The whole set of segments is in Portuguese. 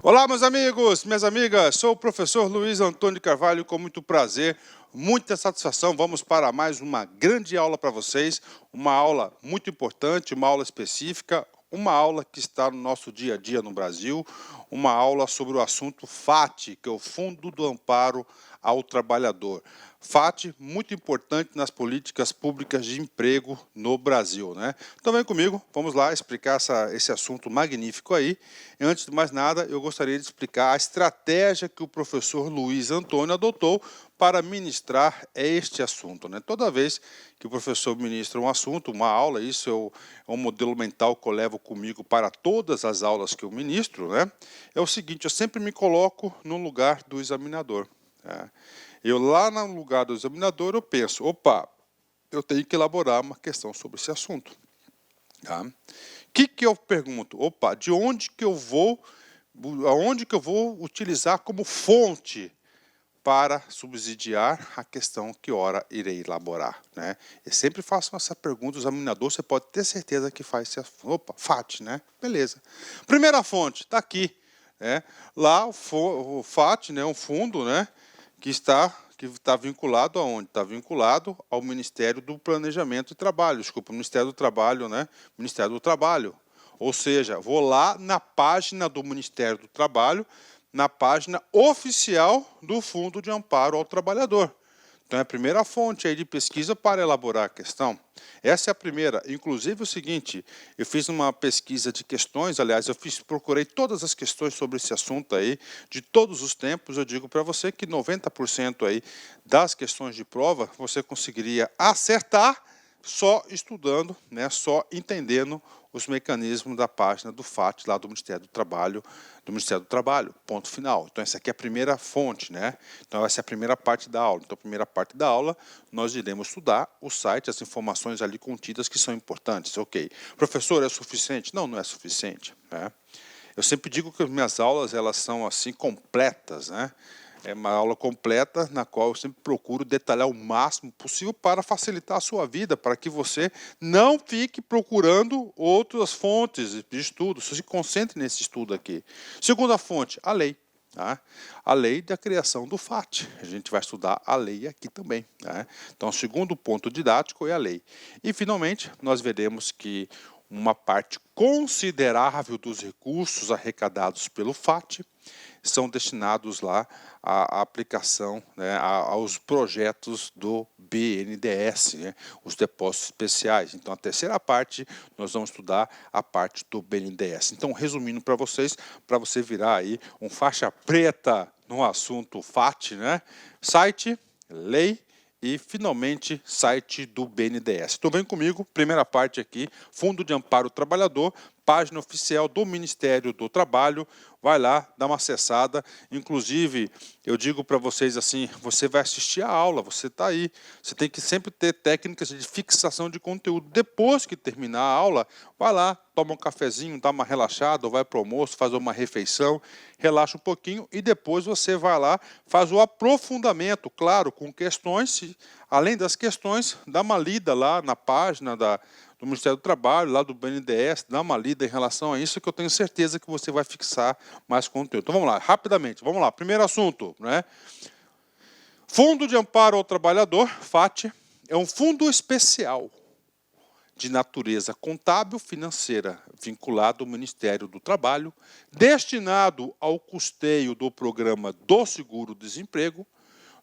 Olá, meus amigos, minhas amigas, sou o professor Luiz Antônio de Carvalho, com muito prazer, muita satisfação. Vamos para mais uma grande aula para vocês, uma aula muito importante, uma aula específica, uma aula que está no nosso dia a dia no Brasil, uma aula sobre o assunto FAT, que é o Fundo do Amparo ao Trabalhador. FAT, muito importante nas políticas públicas de emprego no Brasil, né? Então vem comigo, vamos lá explicar esse assunto magnífico aí. E antes de mais nada, eu gostaria de explicar a estratégia que o professor Luiz Antônio adotou para ministrar este assunto, né? Toda vez que o professor ministra um assunto, uma aula, isso é um modelo mental que eu levo comigo para todas as aulas que eu ministro, né? É o seguinte, eu sempre me coloco no lugar do examinador, né? Eu lá no lugar do examinador, eu penso, opa, eu tenho que elaborar uma questão sobre esse assunto. Tá? O que eu pergunto? Opa, de onde que eu vou, aonde que eu vou utilizar como fonte para subsidiar a questão que ora irei elaborar, né? Eu sempre faço essa pergunta, o examinador, você pode ter certeza que faz, opa, FAT, né? Beleza. Primeira fonte, está aqui, né? Lá o FAT, né, um fundo, né, que está vinculado aonde? Está vinculado ao Ministério do Planejamento e Trabalho, desculpa, Ministério do Trabalho, né? Ministério do Trabalho. Ou seja, vou lá na página do Ministério do Trabalho, na página oficial do Fundo de Amparo ao Trabalhador. Então, é a primeira fonte aí de pesquisa para elaborar a questão. Essa é a primeira. Inclusive, o seguinte, eu fiz uma pesquisa de questões, aliás, procurei todas as questões sobre esse assunto aí, de todos os tempos. Eu digo para você que 90% aí das questões de prova você conseguiria acertar só estudando, né, só entendendo os mecanismos da página do FAT, lá do Ministério do Trabalho, ponto final. Então, essa aqui é a primeira fonte, né? Então, essa é a primeira parte da aula. Então, a primeira parte da aula, nós iremos estudar o site, as informações ali contidas que são importantes. Ok. Professor, é suficiente? Não, não é suficiente, né? Eu sempre digo que as minhas aulas, elas são assim completas, né? É uma aula completa na qual eu sempre procuro detalhar o máximo possível para facilitar a sua vida, para que você não fique procurando outras fontes de estudo, você se concentre nesse estudo aqui. Segunda fonte, a lei. Tá? A lei da criação do FAT. A gente vai estudar a lei aqui também. Tá? Então, o segundo ponto didático é a lei. E, finalmente, nós veremos que uma parte considerável dos recursos arrecadados pelo FAT são destinados lá à aplicação, né, aos projetos do BNDES, né, os depósitos especiais. Então, a terceira parte, nós vamos estudar a parte do BNDES. Então, resumindo para vocês, para você virar aí um faixa preta no assunto FAT, né, site, lei, e, finalmente, site do BNDES. Então, vem comigo, primeira parte aqui, Fundo de Amparo ao Trabalhador, página oficial do Ministério do Trabalho. Vai lá, dá uma acessada. Inclusive, eu digo para vocês assim, você vai assistir a aula, você está aí. Você tem que sempre ter técnicas de fixação de conteúdo. Depois que terminar a aula, vai lá, toma um cafezinho, dá uma relaxada, ou vai para o almoço, faz uma refeição, relaxa um pouquinho e depois você vai lá, faz o aprofundamento, claro, com questões. Além das questões, dá uma lida lá na página do Ministério do Trabalho, lá do BNDES, dá uma lida em relação a isso, que eu tenho certeza que você vai fixar mais conteúdo. Então vamos lá, rapidamente, vamos lá. Primeiro assunto, né? Fundo de Amparo ao Trabalhador, FAT, é um fundo especial de natureza contábil financeira vinculado ao Ministério do Trabalho, destinado ao custeio do programa do seguro-desemprego,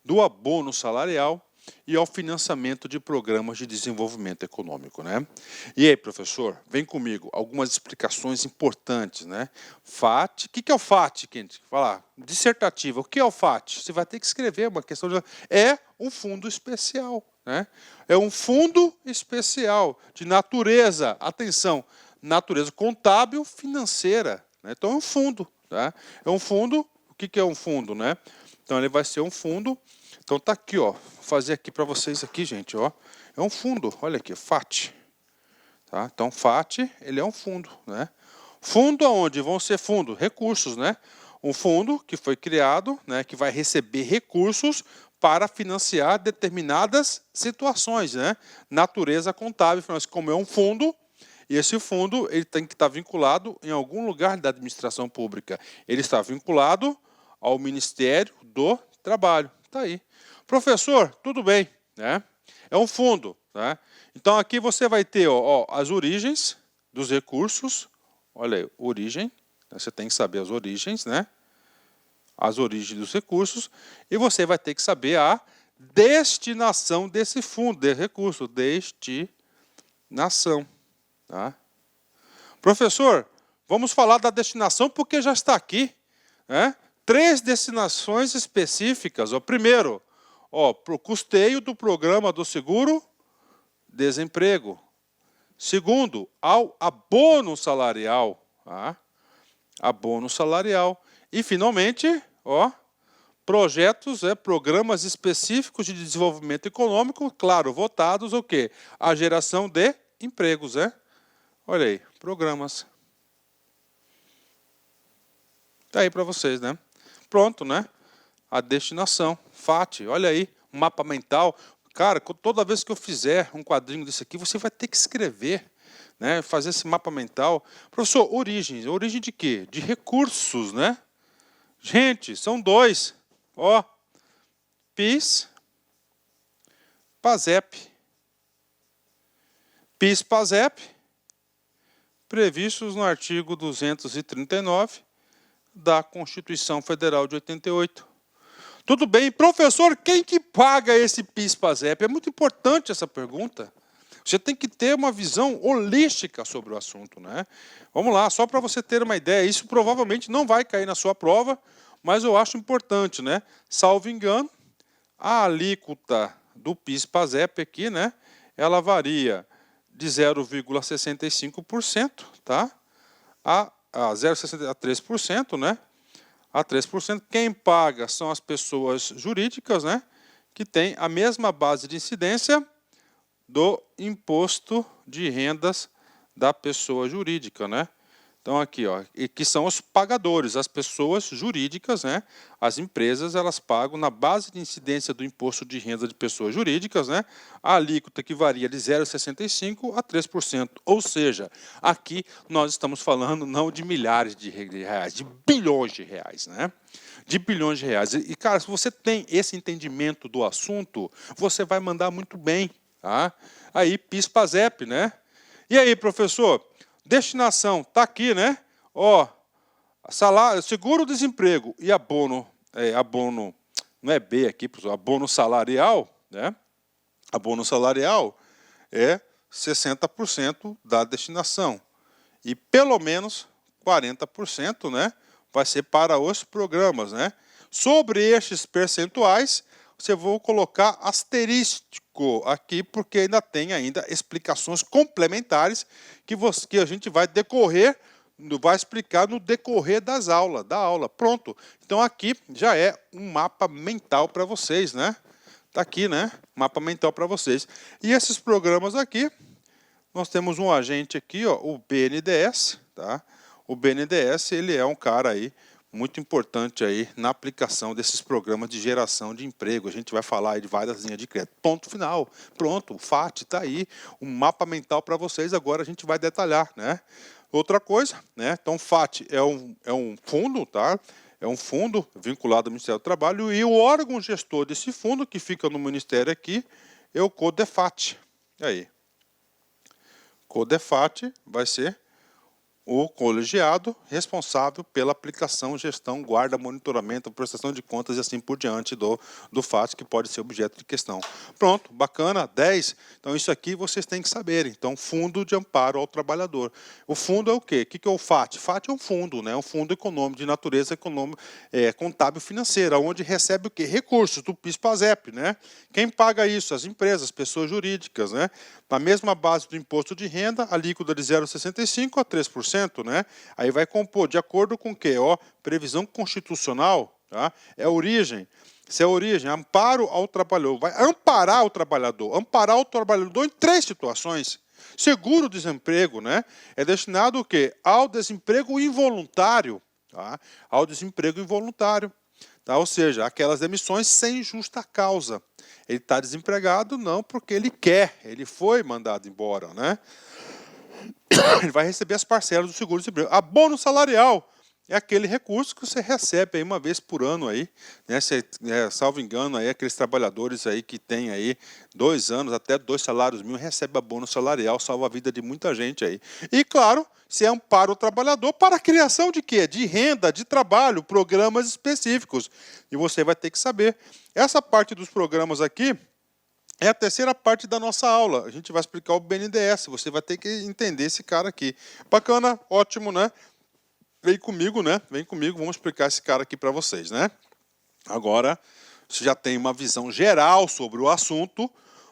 do abono salarial e ao financiamento de programas de desenvolvimento econômico, né? E aí, professor, vem comigo, algumas explicações importantes, né? FAT, o que é o FAT, gente? Falar, dissertativa, o que é o FAT? Você vai ter que escrever uma questão de... É um fundo especial, né? É um fundo especial de natureza, atenção, natureza contábil financeira, né? Então é um fundo, tá? É um fundo, o que é um fundo, né? Então ele vai ser um fundo. Então tá aqui, ó. Vou fazer aqui para vocês aqui, gente, ó. É um fundo, olha aqui, FAT. Tá? Então FAT, ele é um fundo, né? Fundo aonde? Vão ser fundo, recursos, né? Um fundo que foi criado, né, que vai receber recursos para financiar determinadas situações, né? Natureza contábil, como é um fundo, E esse fundo ele tem que estar vinculado em algum lugar da administração pública. Ele está vinculado ao Ministério do Trabalho. Está aí. Professor, tudo bem, né? É um fundo, né? Então aqui você vai ter as origens dos recursos. Olha aí, origem. Você tem que saber as origens, né? As origens dos recursos. E você vai ter que saber a destinação desse fundo, de recurso. Destinação. Tá? Professor, vamos falar da destinação porque já está aqui, né? 3 destinações específicas. Primeiro, para o custeio do programa do seguro-desemprego. Segundo, ao abono salarial. Tá? Abono salarial. E, finalmente, projetos, programas específicos de desenvolvimento econômico, claro, votados o quê? A geração de empregos, Olha aí, programas. Está aí para vocês, né? Pronto, né? A destinação, FAT, olha aí, um mapa mental. Cara, toda vez que eu fizer um quadrinho desse aqui, você vai ter que escrever, né? Fazer esse mapa mental. Professor, origem de quê? De recursos, né? Gente, são 2. PIS, PASEP. PIS, PASEP, previstos no artigo 239 da Constituição Federal de 88. Tudo bem, professor, quem que paga esse PIS, PASEP? É muito importante essa pergunta. Você tem que ter uma visão holística sobre o assunto, né? Vamos lá, só para você ter uma ideia, isso provavelmente não vai cair na sua prova, mas eu acho importante, né? Salvo engano, a alíquota do PIS, PASEP aqui, né? Ela varia de 0,65%, tá? A 0,63%, né? A 3%. Quem paga são as pessoas jurídicas, né? Que têm a mesma base de incidência do imposto de rendas da pessoa jurídica, né? Então aqui, e que são os pagadores, as pessoas jurídicas, né? As empresas, elas pagam na base de incidência do imposto de renda de pessoas jurídicas, né? A alíquota que varia de 0,65% a 3%. Ou seja, aqui nós estamos falando não de milhares de reais, de bilhões de reais, né? De bilhões de reais. E, cara, se você tem esse entendimento do assunto, você vai mandar muito bem, tá? Aí, PIS, PASEP, né? E aí, professor? Destinação, está aqui, né? Salário, seguro-desemprego e abono, abono, não é B aqui, professor, abono salarial, né? Abono salarial é 60% da destinação. E pelo menos 40%, né? Vai ser para os programas, né? Sobre estes percentuais, você vou colocar asterístico aqui, porque ainda tem explicações complementares que a gente vai explicar no decorrer da aula. Pronto. Então aqui já é um mapa mental para vocês, né? Tá aqui, né? Mapa mental para vocês. E esses programas aqui, nós temos um agente aqui, o BNDES, tá? O BNDES, ele é um cara aí muito importante aí na aplicação desses programas de geração de emprego. A gente vai falar aí de várias linhas de crédito. Ponto final. Pronto, o FAT está aí, um mapa mental para vocês. Agora a gente vai detalhar, né? Outra coisa, né? Então, FAT é um fundo, tá? É um fundo vinculado ao Ministério do Trabalho e o órgão gestor desse fundo, que fica no Ministério aqui, é o CODEFAT. Aí. CODEFAT vai ser o colegiado responsável pela aplicação, gestão, guarda, monitoramento, prestação de contas e assim por diante do FAT, que pode ser objeto de questão. Pronto, bacana, 10. Então, isso aqui vocês têm que saber. Então, Fundo de Amparo ao Trabalhador. O fundo é o quê? O que é o FAT? FAT é um fundo, né? Um fundo econômico, de natureza econômica, contábil financeira, onde recebe o quê? Recursos do PIS-PASEP, né? Quem paga isso? As empresas, pessoas jurídicas, né? Na mesma base do imposto de renda, alíquota de 0,65% a 3%. Né? Aí vai compor de acordo com o quê? Previsão constitucional, tá? É origem. Se é origem, amparo ao trabalhador. Vai amparar o trabalhador. Amparar o trabalhador em 3 situações. Seguro-desemprego, né? É destinado o quê? Ao desemprego involuntário. Tá? Ao desemprego involuntário. Tá? Ou seja, aquelas demissões sem justa causa. Ele está desempregado não porque ele quer, ele foi mandado embora, né? ele vai receber as parcelas do seguro-desemprego. Abono salarial é aquele recurso que você recebe aí uma vez por ano aí, né? Você, salvo engano, aí aqueles trabalhadores aí que tem aí 2 anos, até 2 salários mínimos, recebe abono salarial, salva a vida de muita gente aí. E claro, se ampara o trabalhador para a criação de quê? De renda, de trabalho, programas específicos. E você vai ter que saber. Essa parte dos programas aqui é a terceira parte da nossa aula. A gente vai explicar o BNDES. Você vai ter que entender esse cara aqui. Bacana, ótimo, né? Vem comigo, né? Vem comigo, vamos explicar esse cara aqui para vocês, né? Agora, você já tem uma visão geral sobre o assunto,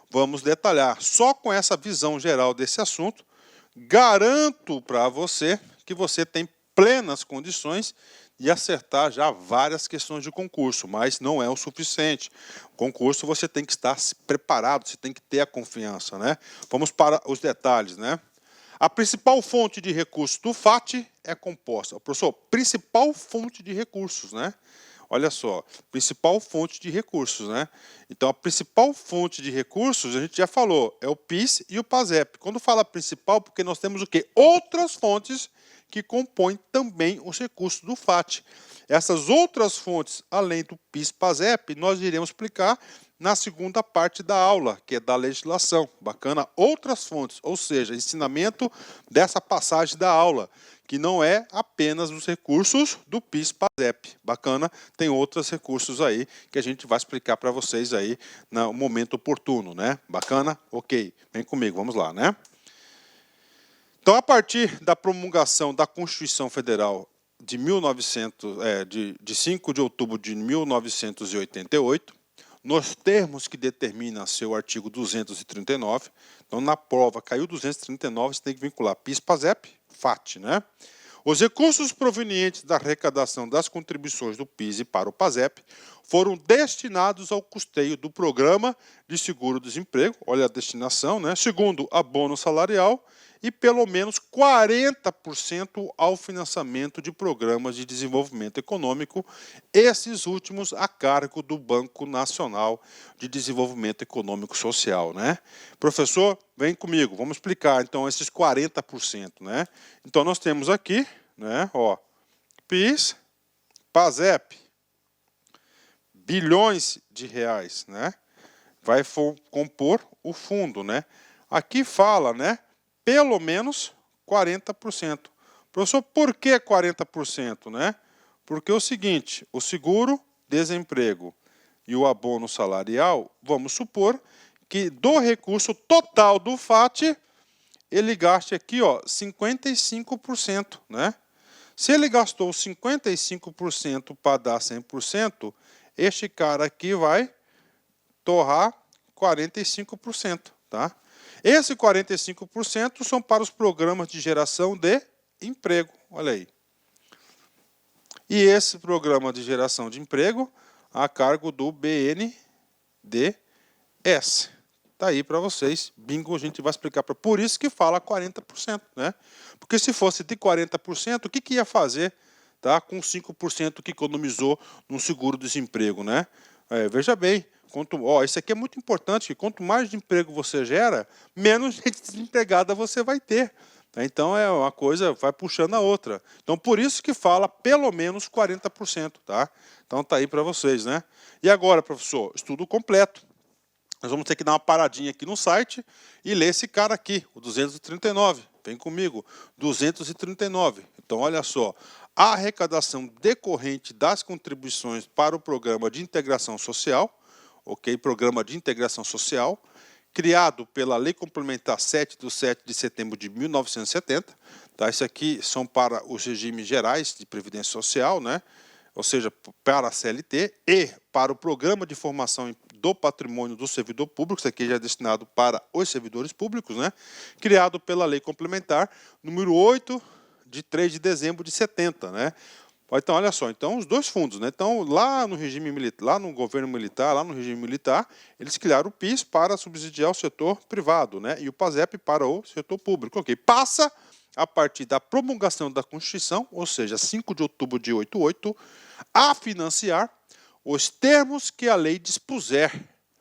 vamos detalhar. Só com essa visão geral desse assunto, garanto para você que você tem plenas condições de acertar já várias questões de concurso, mas não é o suficiente. Concurso você tem que estar preparado, você tem que ter a confiança, né? Vamos para os detalhes, né? A principal fonte de recursos do FAT é composta. Professor, principal fonte de recursos, né? Olha só, principal fonte de recursos, né? Então, a principal fonte de recursos, a gente já falou, é o PIS e o PASEP. Quando fala principal, porque nós temos o quê? Outras fontes que compõem também os recursos do FAT. Essas outras fontes, além do PIS e PASEP, nós iremos explicar na segunda parte da aula, que é da legislação. Bacana? Outras fontes, ou seja, ensinamento dessa passagem da aula, que não é apenas os recursos do PIS/PASEP. Bacana? Tem outros recursos aí que a gente vai explicar para vocês aí no momento oportuno, né? Bacana? Ok. Vem comigo, vamos lá, né? Então, a partir da promulgação da Constituição Federal de 5 de outubro de 1988, nos termos que determina seu artigo 239, então na prova caiu 239, você tem que vincular PIS, PASEP, FAT, né? Os recursos provenientes da arrecadação das contribuições do PIS e para o PASEP foram destinados ao custeio do programa de seguro-desemprego, olha a destinação, né? Segundo, abono salarial, e pelo menos 40% ao financiamento de programas de desenvolvimento econômico, esses últimos a cargo do Banco Nacional de Desenvolvimento Econômico Social, né? Professor, vem comigo, vamos explicar então esses 40%, né? Então nós temos aqui, né, ó, PIS, PASEP, bilhões de reais, né? Vai compor o fundo, né? Aqui fala, né, pelo menos 40%. Professor, por que 40%, né? Porque é o seguinte, o seguro-desemprego e o abono salarial, vamos supor que do recurso total do FAT, ele gaste aqui, ó, 55%, né? Se ele gastou 55% para dar 100%, este cara aqui vai torrar 45%, tá? Esse 45% são para os programas de geração de emprego, olha aí. E esse programa de geração de emprego a cargo do BNDES. Está aí para vocês. Bingo, a gente vai explicar. Por isso que fala 40%, né? Porque se fosse de 40%, o que ia fazer, tá, com 5% que economizou no seguro-desemprego, né? Veja bem, isso aqui é muito importante, que quanto mais de emprego você gera, menos gente desempregada você vai ter. Então, uma coisa vai puxando a outra. Então, por isso que fala pelo menos 40%, tá? Então, tá aí para vocês, né? E agora, professor, estudo completo. Nós vamos ter que dar uma paradinha aqui no site e ler esse cara aqui, o 239. Vem comigo, 239. Então, olha só. A arrecadação decorrente das contribuições para o Programa de Integração Social, ok? Programa de Integração Social, criado pela Lei Complementar 7 de 7 de setembro de 1970. Tá? Isso aqui são para os regimes gerais de Previdência Social, né? Ou seja, para a CLT e para o Programa de Formação do Patrimônio do Servidor Público, isso aqui já é destinado para os servidores públicos, né? Criado pela Lei Complementar número 8 de 3 de dezembro de 70, né? Então, olha só, então os dois fundos, né? Então, lá no regime militar, lá no governo militar, lá no regime militar, eles criaram o PIS para subsidiar o setor privado, né? E o PASEP para o setor público. Ok, passa a partir da promulgação da Constituição, ou seja, 5 de outubro de 88, a financiar os termos que a lei dispuser,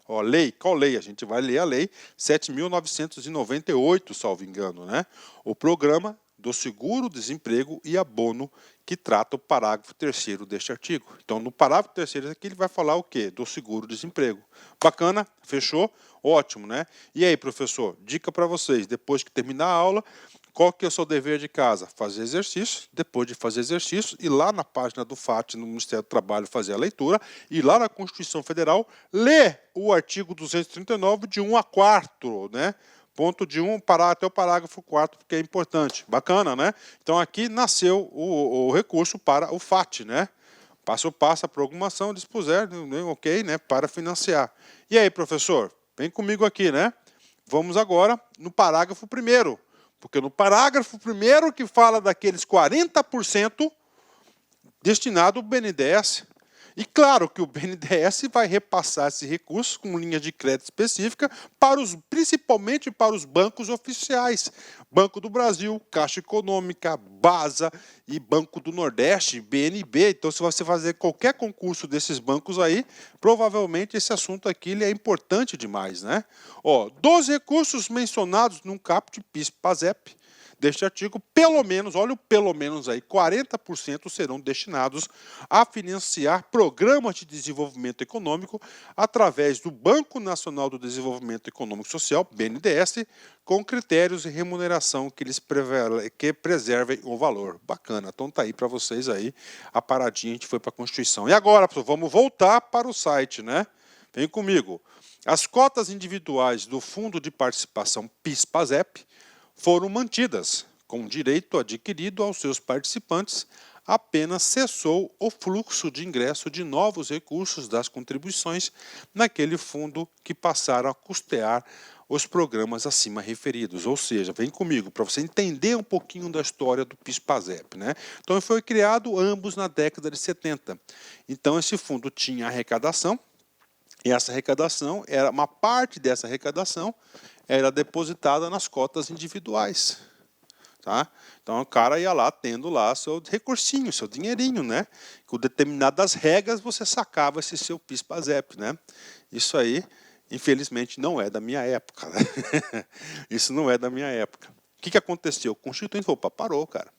Ó, lei, qual lei? A gente vai ler a lei 7.998, salvo engano, né? O programa do seguro-desemprego e abono que trata o parágrafo 3º deste artigo. Então, no parágrafo 3º aqui ele vai falar o quê? Do seguro-desemprego. Bacana? Fechou? Ótimo, né? E aí, professor, dica para vocês, depois que terminar a aula, qual que é o seu dever de casa? Fazer exercício, depois de fazer exercício, ir lá na página do FAT, no Ministério do Trabalho, fazer a leitura, e lá na Constituição Federal, ler o artigo 239 de 1 a 4, né? Ponto de 1 até o parágrafo 4, porque é importante. Bacana, né? Então aqui nasceu o recurso para o FAT, né? Passo a passo, a programação, dispuser, ok, né? Para financiar. E aí, professor? Vem comigo aqui, né? Vamos agora no parágrafo 1º. Porque no parágrafo 1º que fala daqueles 40% destinado ao BNDES. E claro que o BNDES vai repassar esses recursos com linhas de crédito específica principalmente para os bancos oficiais. Banco do Brasil, Caixa Econômica, BASA e Banco do Nordeste, BNB. Então, se você fazer qualquer concurso desses bancos aí, provavelmente esse assunto aqui ele é importante demais, né? Ó, dos recursos mencionados num caput PIS/PASEP, deste artigo, pelo menos, olha o pelo menos aí, 40% serão destinados a financiar programas de desenvolvimento econômico através do Banco Nacional do Desenvolvimento Econômico e Social, BNDES, com critérios de remuneração que preservem o valor. Bacana, então tá aí para vocês aí, a paradinha, a gente foi para a Constituição. E agora, pessoal, vamos voltar para o site, né? Vem comigo. As cotas individuais do Fundo de Participação PIS/PASEP foram mantidas, com direito adquirido aos seus participantes, apenas cessou o fluxo de ingresso de novos recursos das contribuições naquele fundo que passaram a custear os programas acima referidos. Ou seja, vem comigo para você entender um pouquinho da história do PIS/PASEP, né? Então, foi criado ambos na década de 70. Então, esse fundo tinha arrecadação, e essa arrecadação, uma parte dessa arrecadação era depositada nas cotas individuais. Tá? Então o cara ia lá tendo lá seu recursinho, seu dinheirinho, né? Com determinadas regras você sacava esse seu PIS/PASEP, né? Isso aí, infelizmente, não é da minha época, né? Isso não é da minha época. O que aconteceu? O Constituinte falou, parou, cara.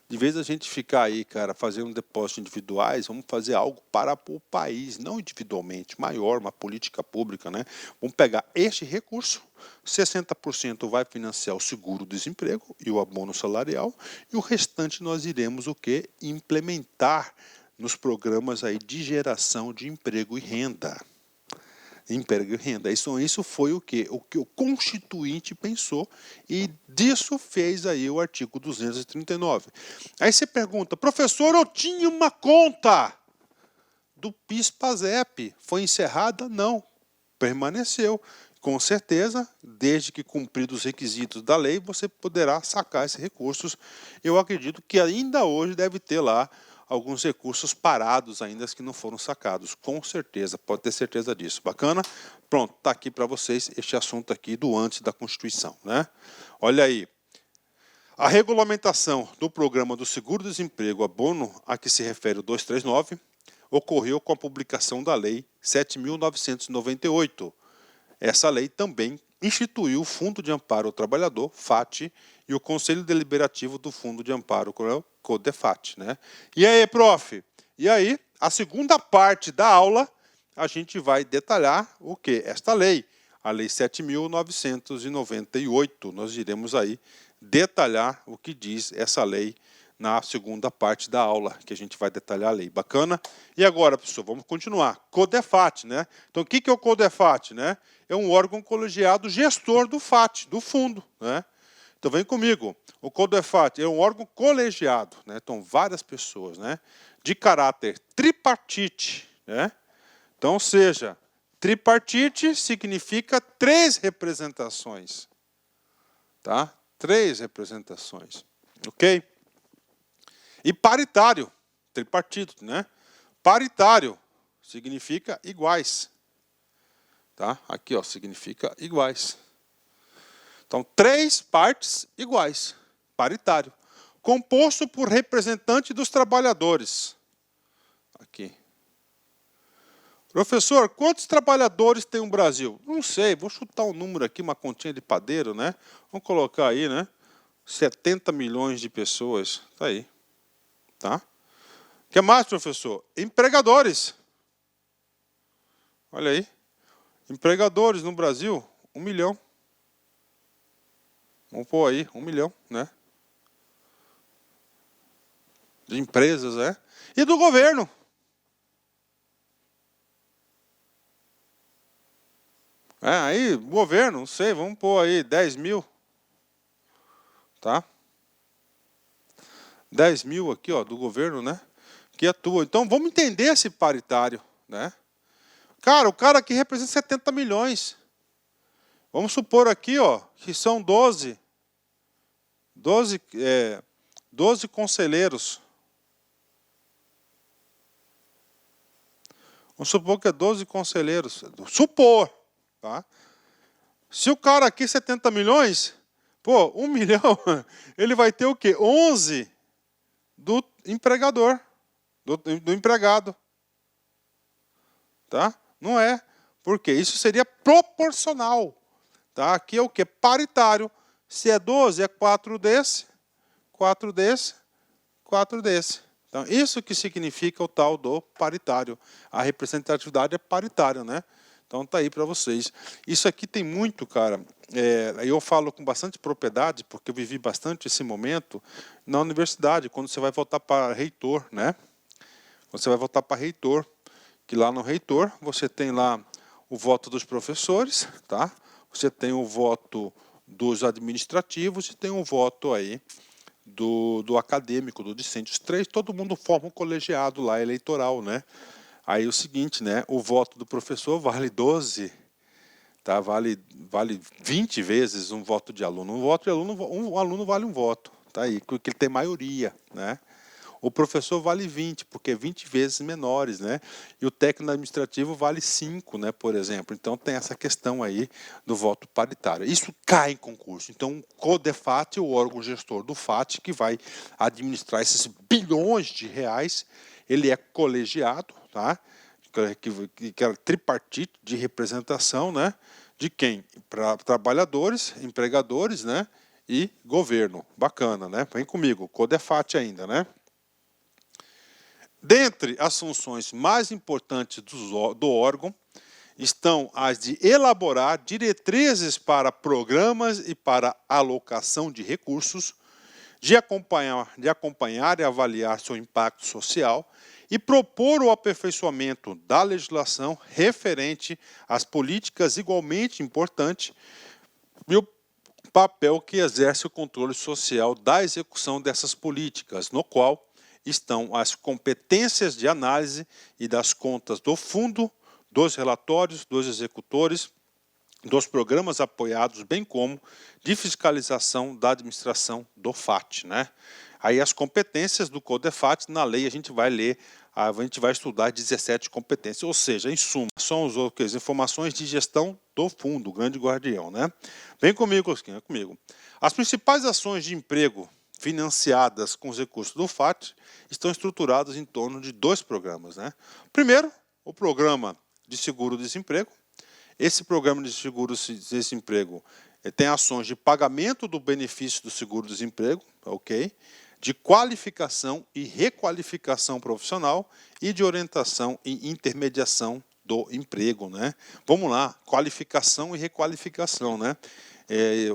De vez a gente ficar aí, cara, fazendo depósitos individuais, vamos fazer algo para o país, não individualmente, maior, uma política pública, né? Vamos pegar este recurso, 60% vai financiar o seguro-desemprego e o abono salarial, e o restante nós iremos o quê? Implementar nos programas aí de geração de emprego e renda. Emprego e renda. Isso foi o que o Constituinte pensou e disso fez aí o artigo 239. Aí você pergunta, professor, eu tinha uma conta do PIS/PASEP, foi encerrada? Não, permaneceu. Com certeza, desde que cumpridos os requisitos da lei, você poderá sacar esses recursos. Eu acredito que ainda hoje deve ter lá alguns recursos parados ainda que não foram sacados, com certeza, pode ter certeza disso. Bacana? Pronto, está aqui para vocês este assunto aqui do antes da Constituição, né? Olha aí, a regulamentação do programa do seguro-desemprego abono a que se refere o 239 ocorreu com a publicação da Lei 7.998. Essa lei também instituiu o Fundo de Amparo ao Trabalhador, FAT, e o Conselho Deliberativo do Fundo de Amparo, CODEFAT, né? E aí, prof? E aí, a segunda parte da aula, a gente vai detalhar o que? Esta lei, a Lei 7.998. Nós iremos aí detalhar o que diz essa lei na segunda parte da aula, que a gente vai detalhar a lei. Bacana? E agora, pessoal, vamos continuar. CODEFAT, né? Então, o que é o CODEFAT, né? É um órgão colegiado gestor do FAT, do fundo, né? Então, vem comigo. O CODEFAT é um órgão colegiado, né? Então, várias pessoas, né? De caráter tripartite, né? Então, ou seja, tripartite significa 3 representações, tá? 3 representações, ok? E paritário, tripartite, né? Paritário significa iguais, tá? Aqui, ó, significa iguais. Então, 3 partes iguais, paritário. Composto por representante dos trabalhadores. Aqui. Professor, quantos trabalhadores tem o Brasil? Não sei, vou chutar um número aqui, uma continha de padeiro, né? Vamos colocar aí, né? 70 milhões de pessoas. Tá aí. Tá? O que mais, professor? Empregadores. Olha aí. Empregadores no Brasil, 1 milhão. Vamos pôr aí, 1 milhão, né? De empresas, né? E do governo. Aí, governo, não sei, vamos pôr aí 10 mil. Tá? 10 mil aqui, ó, do governo, né? Que atua. Então, vamos entender esse paritário, né? Cara, o cara aqui representa 70 milhões. Vamos supor aqui, ó, que são 12 conselheiros. Vamos supor que é 12 conselheiros. Supor, tá? Se o cara aqui 70 milhões, pô, 1 milhão, ele vai ter o quê? 11 do empregador, do empregado. Tá? Não é, porque isso seria proporcional. Tá? Aqui é o quê? Paritário. Se é 12, é 4 desse, 4 desse, 4 desse. Então, isso que significa o tal do paritário. A representatividade é paritária, né? Então, tá aí para vocês. Isso aqui tem muito, cara. Eu falo com bastante propriedade, porque eu vivi bastante esse momento na universidade, quando você vai votar para reitor, né? Quando você vai votar para reitor, que lá no reitor você tem lá o voto dos professores, tá? Você tem o voto dos administrativos e tem o voto aí do acadêmico, do discente. Os três, todo mundo forma um colegiado lá eleitoral, né? Aí o seguinte, né? O voto do professor vale 12, tá? Vale 20 vezes um voto de aluno. Um voto de aluno, um aluno vale um voto, tá aí, porque ele tem maioria, né? O professor vale 20, porque é 20 vezes menores, né? E o técnico administrativo vale 5, né, por exemplo. Então tem essa questão aí do voto paritário. Isso cai em concurso. Então o CODEFAT, o órgão gestor do FAT, que vai administrar esses bilhões de reais, ele é colegiado, tá? Que é tripartite de representação, né? De quem? Para trabalhadores, empregadores, né? E governo. Bacana, né? Vem comigo, CODEFAT ainda, né? Dentre as funções mais importantes do órgão estão as de elaborar diretrizes para programas e para alocação de recursos, de acompanhar e avaliar seu impacto social e propor o aperfeiçoamento da legislação referente às políticas igualmente importantes e o papel que exerce o controle social da execução dessas políticas, no qual estão as competências de análise e das contas do fundo, dos relatórios, dos executores, dos programas apoiados, bem como de fiscalização da administração do FAT, né? Aí as competências do CODEFAT, na lei a gente vai ler, a gente vai estudar 17 competências, ou seja, em suma, são as informações de gestão do fundo, o grande guardião, né? Vem comigo, Cosquinha, comigo. As principais ações de emprego financiadas com os recursos do FAT estão estruturadas em torno de 2 programas, né? Primeiro, o programa de seguro-desemprego. Esse programa de seguro-desemprego tem ações de pagamento do benefício do seguro-desemprego, ok? De qualificação e requalificação profissional e de orientação e intermediação do emprego, né? Vamos lá, qualificação e requalificação, né?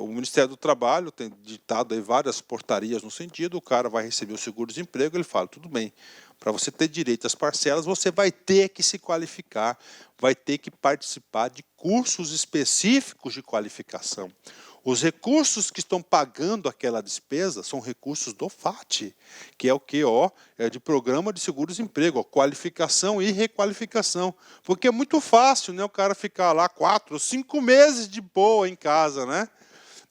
O Ministério do Trabalho tem ditado aí várias portarias no sentido, o cara vai receber o seguro-desemprego, ele fala, tudo bem, para você ter direito às parcelas, você vai ter que se qualificar, vai ter que participar de cursos específicos de qualificação. Os recursos que estão pagando aquela despesa são recursos do FAT, que é o que? É de programa de seguro-desemprego, qualificação e requalificação. Porque é muito fácil, né, o cara ficar lá 4, 5 meses de boa em casa, né?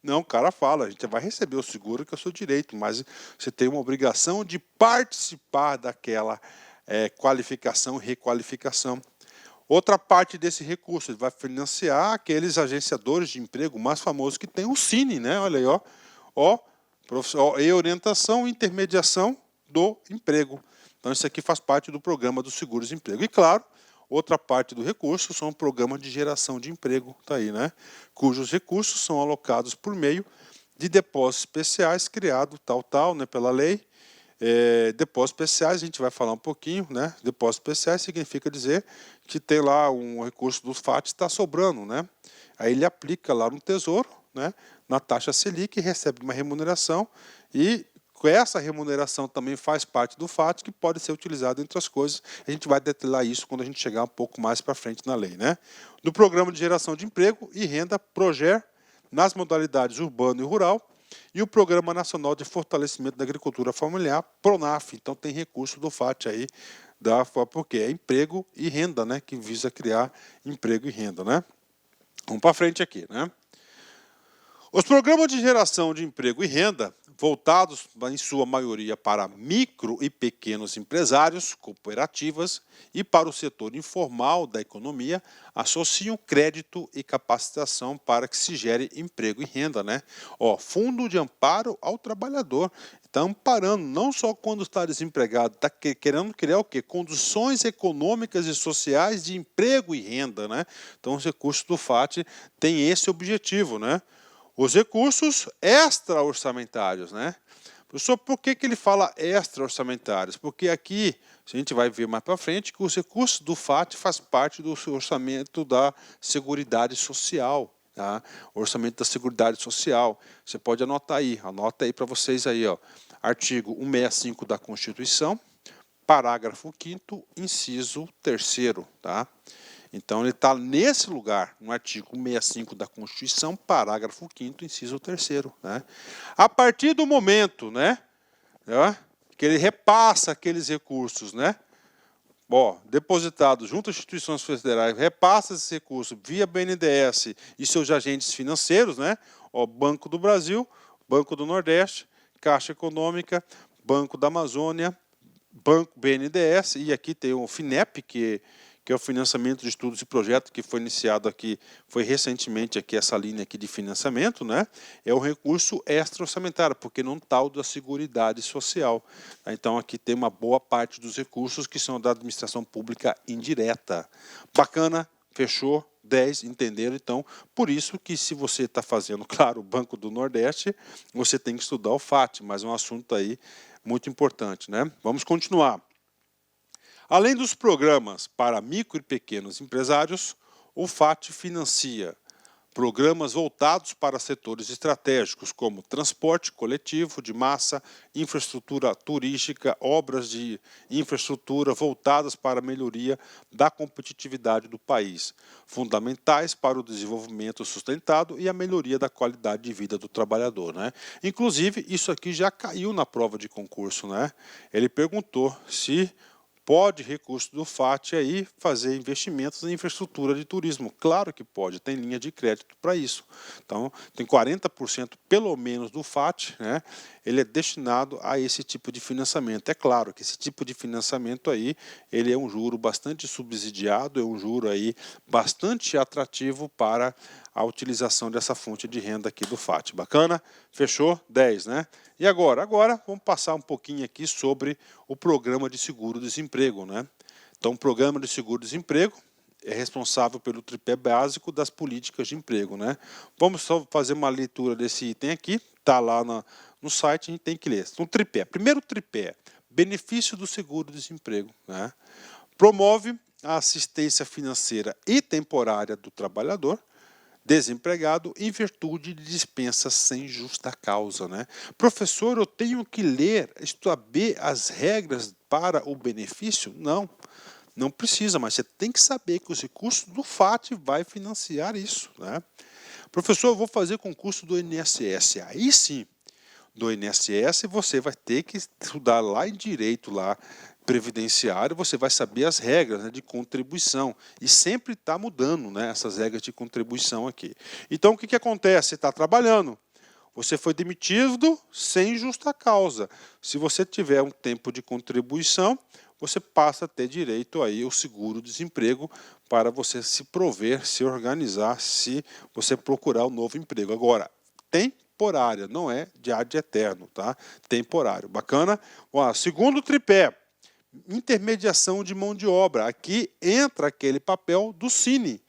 Não, o cara fala, a gente vai receber o seguro que é o seu direito, mas você tem uma obrigação de participar daquela qualificação e requalificação. Outra parte desse recurso, ele vai financiar aqueles agenciadores de emprego mais famosos que tem o Cine, né? Olha aí, e orientação e intermediação do emprego. Então, isso aqui faz parte do programa do seguro-desemprego. E, claro, Outra parte do recurso são programas de geração de emprego, tá aí, né? Cujos recursos são alocados por meio de depósitos especiais criados né, pela lei. Depósitos especiais, a gente vai falar um pouquinho, né? Depósitos especiais significa dizer que tem lá um recurso do FAT está sobrando, né? Aí ele aplica lá no Tesouro, né? Na taxa Selic, recebe uma remuneração e essa remuneração também faz parte do FAT, que pode ser utilizado entre as coisas. A gente vai detalhar isso quando a gente chegar um pouco mais para frente na lei, né? No Programa de Geração de Emprego e Renda, PROGER, nas modalidades urbano e rural, e o Programa Nacional de Fortalecimento da Agricultura Familiar, PRONAF. Então tem recurso do FAT aí, porque é emprego e renda, né? Que visa criar emprego e renda, né? Vamos para frente aqui, né? Os programas de geração de emprego e renda, voltados em sua maioria para micro e pequenos empresários, cooperativas e para o setor informal da economia, associam crédito e capacitação para que se gere emprego e renda, né? Fundo de amparo ao trabalhador. Está amparando, não só quando está desempregado, está querendo criar o quê? Condições econômicas e sociais de emprego e renda, né? Então, os recursos do FAT têm esse objetivo, né? Os recursos extra-orçamentários, né? Professor, por que ele fala extra-orçamentários? Porque aqui, a gente vai ver mais para frente, que os recursos do FAT faz parte do orçamento da Seguridade Social, tá? Orçamento da Seguridade Social. Você pode anotar aí, anota aí para vocês aí, ó. Artigo 165 da Constituição, parágrafo 5º, inciso 3º, tá? Então, ele está nesse lugar, no artigo 165 da Constituição, parágrafo 5º, inciso 3º. Né? A partir do momento, né, que ele repassa aqueles recursos, né, depositados junto às instituições federais, repassa esse recurso via BNDES e seus agentes financeiros, né, Banco do Brasil, Banco do Nordeste, Caixa Econômica, Banco da Amazônia, Banco BNDES, e aqui tem o FINEP, que é o financiamento de estudos e projetos, que foi iniciado aqui, foi recentemente aqui essa linha aqui de financiamento, né? É um recurso extra-orçamentário, porque não está o da Seguridade Social. Então aqui tem uma boa parte dos recursos que são da administração pública indireta. Bacana, fechou, 10, entenderam? Então, por isso que se você está fazendo, claro, o Banco do Nordeste, você tem que estudar o FAT, mas é um assunto aí muito importante, né? Vamos continuar. Além dos programas para micro e pequenos empresários, o FAT financia programas voltados para setores estratégicos, como transporte coletivo de massa, infraestrutura turística, obras de infraestrutura voltadas para a melhoria da competitividade do país, fundamentais para o desenvolvimento sustentado e a melhoria da qualidade de vida do trabalhador, né? Inclusive, isso aqui já caiu na prova de concurso, né? Ele perguntou se pode recurso do FAT aí fazer investimentos em infraestrutura de turismo. Claro que pode, tem linha de crédito para isso. Então, tem 40% pelo menos do FAT, né? Ele é destinado a esse tipo de financiamento. É claro que esse tipo de financiamento aí, ele é um juro bastante subsidiado, é um juro aí bastante atrativo para a utilização dessa fonte de renda aqui do FAT. Bacana? Fechou? 10, né? E agora? Agora vamos passar um pouquinho aqui sobre o programa de seguro-desemprego, né? Então, o programa de seguro-desemprego é responsável pelo tripé básico das políticas de emprego, né? Vamos só fazer uma leitura desse item aqui, está lá no site, a gente tem que ler. Então, tripé. Primeiro tripé, benefício do seguro-desemprego, né? Promove a assistência financeira e temporária do trabalhador desempregado em virtude de dispensa sem justa causa, né? Professor, eu tenho que ler, saber as regras para o benefício? Não, não precisa, mas você tem que saber que os recursos do FAT vai financiar isso, né? Professor, eu vou fazer concurso do INSS. Aí sim, do INSS você vai ter que estudar lá em direito, lá previdenciário, você vai saber as regras, né, de contribuição. E sempre está mudando, né, essas regras de contribuição aqui. Então, o que acontece? Você está trabalhando. Você foi demitido sem justa causa. Se você tiver um tempo de contribuição, você passa a ter direito aí ao seguro-desemprego para você se prover, se organizar, se você procurar um novo emprego. Agora, temporária, não é de ad eterno, tá? Temporário. Bacana? Segundo tripé, intermediação de mão de obra. Aqui entra aquele papel do Cine,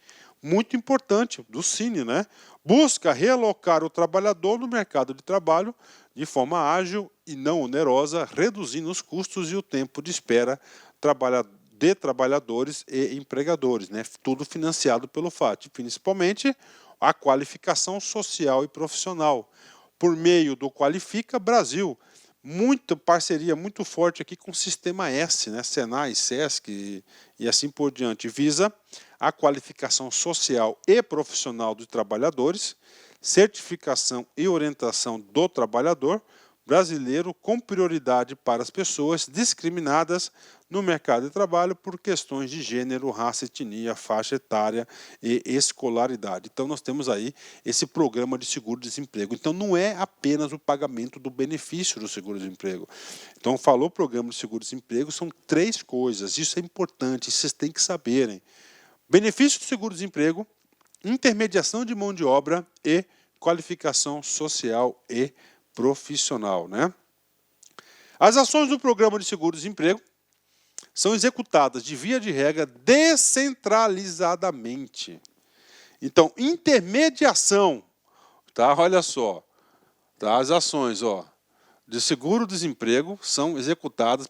muito importante, do Cine, né? Busca realocar o trabalhador no mercado de trabalho de forma ágil e não onerosa, reduzindo os custos e o tempo de espera de trabalhadores e empregadores, né? Tudo financiado pelo FAT, principalmente a qualificação social e profissional, por meio do Qualifica Brasil. Muita parceria muito forte aqui com o Sistema S, né? Senai, Sesc e assim por diante. Visa a qualificação social e profissional dos trabalhadores, certificação e orientação do trabalhador brasileiro com prioridade para as pessoas discriminadas no mercado de trabalho por questões de gênero, raça, etnia, faixa etária e escolaridade. Então nós temos aí esse programa de seguro-desemprego. Então não é apenas o pagamento do benefício do seguro-desemprego. Então falou programa de seguro-desemprego, são 3 coisas. Isso é importante, vocês têm que saberem. Benefício do seguro-desemprego, intermediação de mão de obra e qualificação social e profissional, né? As ações do programa de seguro-desemprego são executadas de via de regra descentralizadamente. Então, intermediação, tá? Olha só, tá? As ações, ó, de seguro-desemprego são executadas,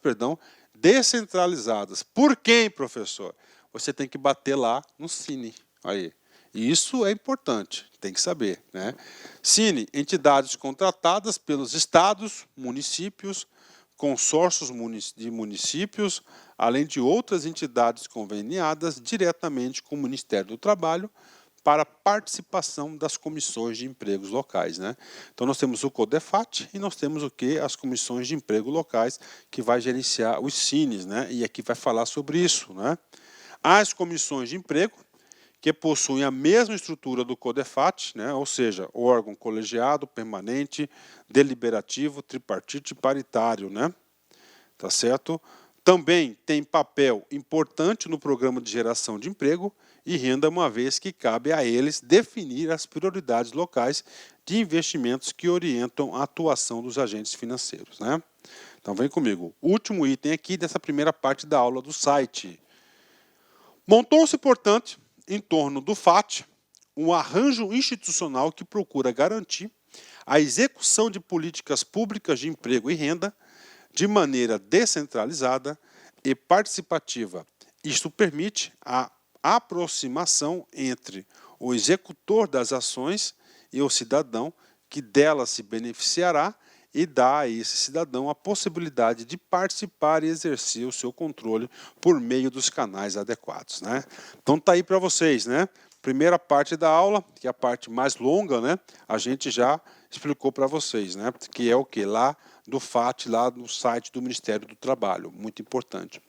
descentralizadas. Por quem, professor? Você tem que bater lá no Cine. Aí. Isso é importante, tem que saber, né? Cine, entidades contratadas pelos estados, municípios, consórcios de municípios, além de outras entidades conveniadas diretamente com o Ministério do Trabalho para participação das comissões de empregos locais, né? Então nós temos o CODEFAT e nós temos o que? As comissões de emprego locais que vai gerenciar os Cines, né? E aqui vai falar sobre isso, né? As comissões de emprego que possuem a mesma estrutura do CODEFAT, né? Ou seja, órgão colegiado, permanente, deliberativo, tripartite e paritário, né? Tá certo? Também tem papel importante no programa de geração de emprego e renda, uma vez que cabe a eles definir as prioridades locais de investimentos que orientam a atuação dos agentes financeiros, né? Então vem comigo. Último item aqui dessa primeira parte da aula do site. Montou-se, portanto, em torno do FAT, um arranjo institucional que procura garantir a execução de políticas públicas de emprego e renda de maneira descentralizada e participativa. Isto permite a aproximação entre o executor das ações e o cidadão que dela se beneficiará e dá a esse cidadão a possibilidade de participar e exercer o seu controle por meio dos canais adequados, né? Então tá aí para vocês, né? Primeira parte da aula, que é a parte mais longa, né? A gente já explicou para vocês, né? Que é o que? Lá do FAT, lá no site do Ministério do Trabalho, muito importante.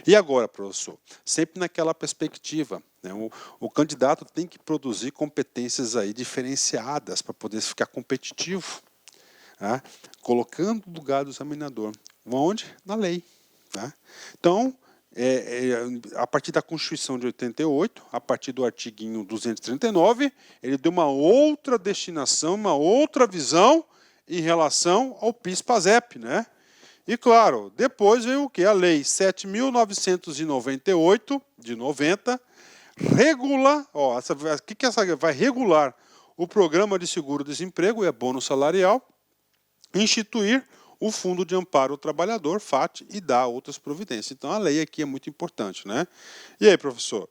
E agora, professor, sempre naquela perspectiva, né? O candidato tem que produzir competências aí diferenciadas para poder ficar competitivo. Tá? Colocando no lugar do examinador. Onde? Na lei. Tá? Então, a partir da Constituição de 88, a partir do artiguinho 239, ele deu uma outra destinação, uma outra visão em relação ao PIS/PASEP, né? E, claro, depois veio o quê? A Lei 7.998, de 90, regula, ó, o que essa vai regular o programa de seguro-desemprego e bônus salarial, instituir o Fundo de Amparo ao Trabalhador, FAT, e dar outras providências. Então, a lei aqui é muito importante, né? E aí, professor?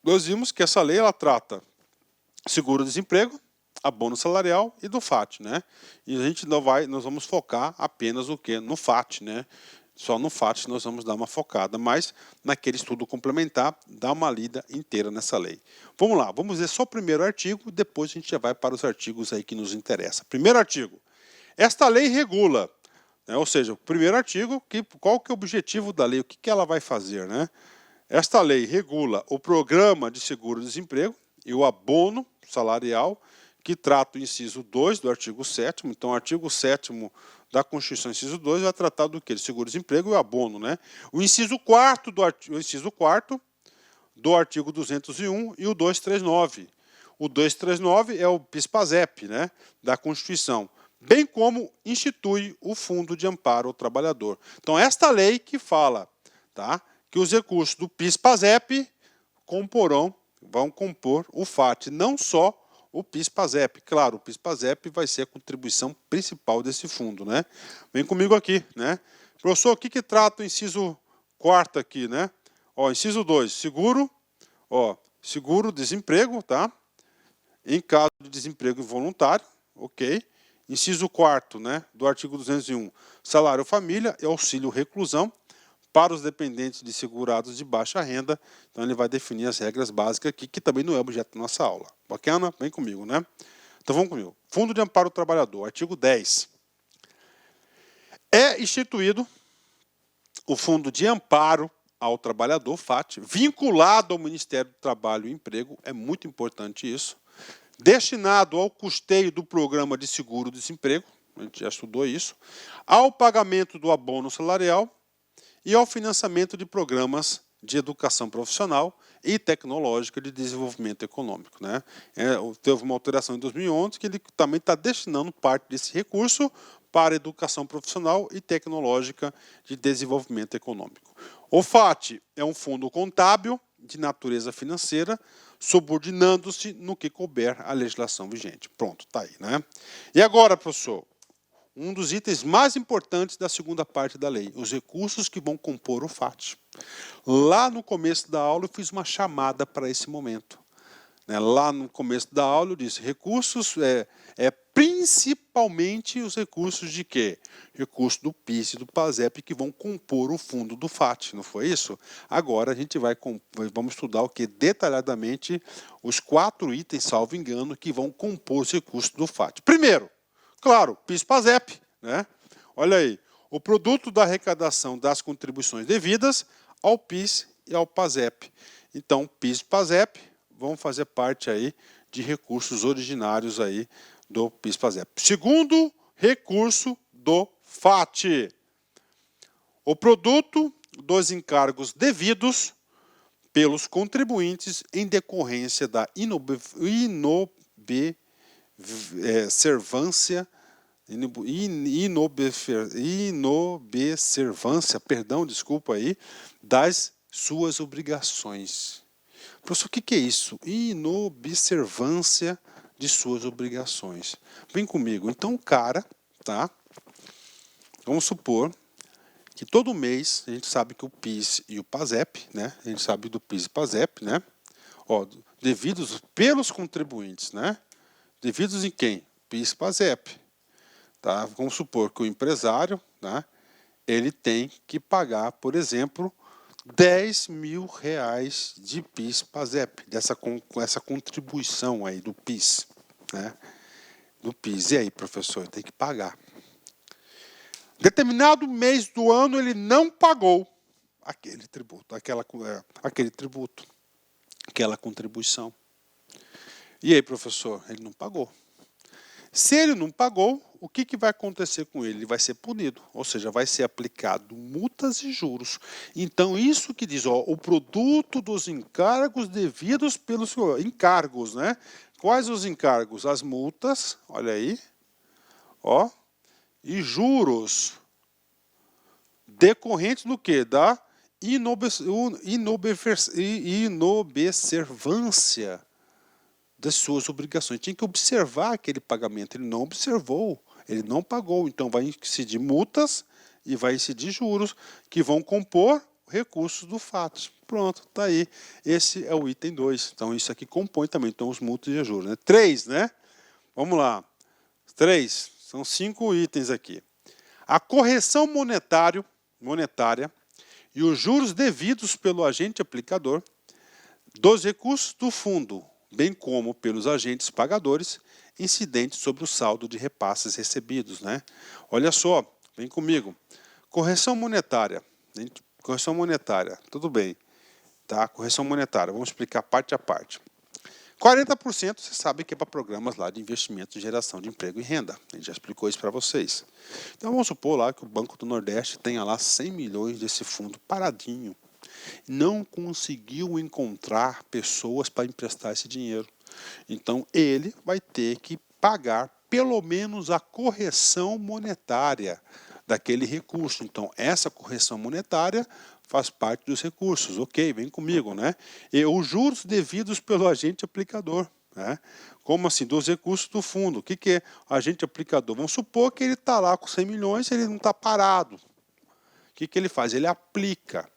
Nós vimos que essa lei ela trata seguro-desemprego, abono salarial e do FAT, né? E a gente nós vamos focar apenas o quê? No FAT, né? Só no FAT nós vamos dar uma focada, mas naquele estudo complementar, dá uma lida inteira nessa lei. Vamos lá, vamos ver só o primeiro artigo, depois a gente já vai para os artigos aí que nos interessam. Primeiro artigo. Esta lei regula, né? Ou seja, o primeiro artigo, qual que é o objetivo da lei? O que ela vai fazer, né? Esta lei regula o programa de seguro-desemprego e o abono salarial, que trata o inciso 2 do artigo 7º. Então, o artigo 7º da Constituição, inciso 2, vai tratar do quê? De seguro-desemprego e o abono, né? O inciso 4º do artigo 201 e o 239. O 239 é o PIS/PASEP, né? Da Constituição, bem como institui o Fundo de Amparo ao Trabalhador. Então, esta lei que fala tá? Que os recursos do PIS/PASEP vão compor o FAT, não só o PIS/PASEP. Claro, o PIS/PASEP vai ser a contribuição principal desse fundo, né? Vem comigo aqui, né? Professor, o que trata o inciso 4 aqui, né? Ó, inciso 2, seguro, ó, seguro-desemprego, tá? Em caso de desemprego involuntário, ok? Inciso 4, né, do artigo 201, salário família e auxílio reclusão para os dependentes de segurados de baixa renda. Então ele vai definir as regras básicas aqui, que também não é objeto da nossa aula. Bacana? Vem comigo, né? Então vamos comigo. Fundo de Amparo ao Trabalhador, artigo 10. É instituído o Fundo de Amparo ao Trabalhador, FAT, vinculado ao Ministério do Trabalho e Emprego, é muito importante isso, destinado ao custeio do programa de seguro-desemprego, a gente já estudou isso, ao pagamento do abono salarial e ao financiamento de programas de educação profissional e tecnológica de desenvolvimento econômico, né? Teve uma alteração em 2011 que ele também está destinando parte desse recurso para educação profissional e tecnológica de desenvolvimento econômico. O FAT é um fundo contábil de natureza financeira, subordinando-se no que couber a legislação vigente. Pronto, está aí, né? E agora, professor, um dos itens mais importantes da segunda parte da lei, os recursos que vão compor o FAT. Lá no começo da aula eu fiz uma chamada para esse momento. Lá no começo da aula eu disse, recursos principalmente os recursos de quê? Recursos do PIS e do PASEP que vão compor o fundo do FAT, não foi isso? Agora a gente vamos estudar o que? Detalhadamente os 4 itens, salvo engano, que vão compor os recursos do FAT. Primeiro, claro, PIS/PASEP, né? Olha aí, o produto da arrecadação das contribuições devidas ao PIS e ao PASEP. Então, PIS/PASEP vão fazer parte aí de recursos originários aí do PIS/PASEP. Segundo recurso do FAT, o produto dos encargos devidos pelos contribuintes em decorrência da inobservância das suas obrigações. Professor, o que é isso? Inobservância de suas obrigações. Vem comigo. Então, o cara, tá? Vamos supor que todo mês a gente sabe que o PIS e o PASEP, né? A gente sabe do PIS e PASEP, né? Ó, devidos pelos contribuintes, né? Devidos em quem? PIS e PASEP. Tá? Vamos supor que o empresário, né? Ele tem que pagar, por exemplo, R$10.000 de PIS/PASEP, com essa contribuição aí do PIS, né? Do PIS. E aí, professor, tem que pagar. Determinado mês do ano ele não pagou aquele tributo, aquela contribuição. E aí, professor, ele não pagou. Se ele não pagou, o que vai acontecer com ele? Ele vai ser punido, ou seja, vai ser aplicado multas e juros. Então, isso que diz, ó, o produto dos encargos devidos pelos encargos, né? Quais os encargos? As multas, olha aí, ó, e juros decorrentes do quê? Da inobservância das suas obrigações. Tinha que observar aquele pagamento. Ele não observou, ele não pagou. Então, vai incidir multas e vai incidir juros que vão compor recursos do FAT. Pronto, está aí. Esse é o item 2. Então, isso aqui compõe também então, os multas e juros. 3, né? Vamos lá. 3, são 5 itens aqui. A correção monetária e os juros devidos pelo agente aplicador dos recursos do fundo, bem como pelos agentes pagadores, incidentes sobre o saldo de repasses recebidos, né? Olha só, vem comigo. Correção monetária, tudo bem, tá? Correção monetária, vamos explicar parte a parte. 40% você sabe que é para programas lá de investimento e geração de emprego e renda. A gente já explicou isso para vocês. Então vamos supor lá que o Banco do Nordeste tenha lá 100 milhões desse fundo paradinho. Não conseguiu encontrar pessoas para emprestar esse dinheiro. Então, ele vai ter que pagar pelo menos a correção monetária daquele recurso. Então, essa correção monetária faz parte dos recursos. Ok, vem comigo, né? E os juros devidos pelo agente aplicador, né? Como assim? Dos recursos do fundo. O que é agente aplicador? Vamos supor que ele está lá com 100 milhões, ele não está parado. O que ele faz? Ele aplica.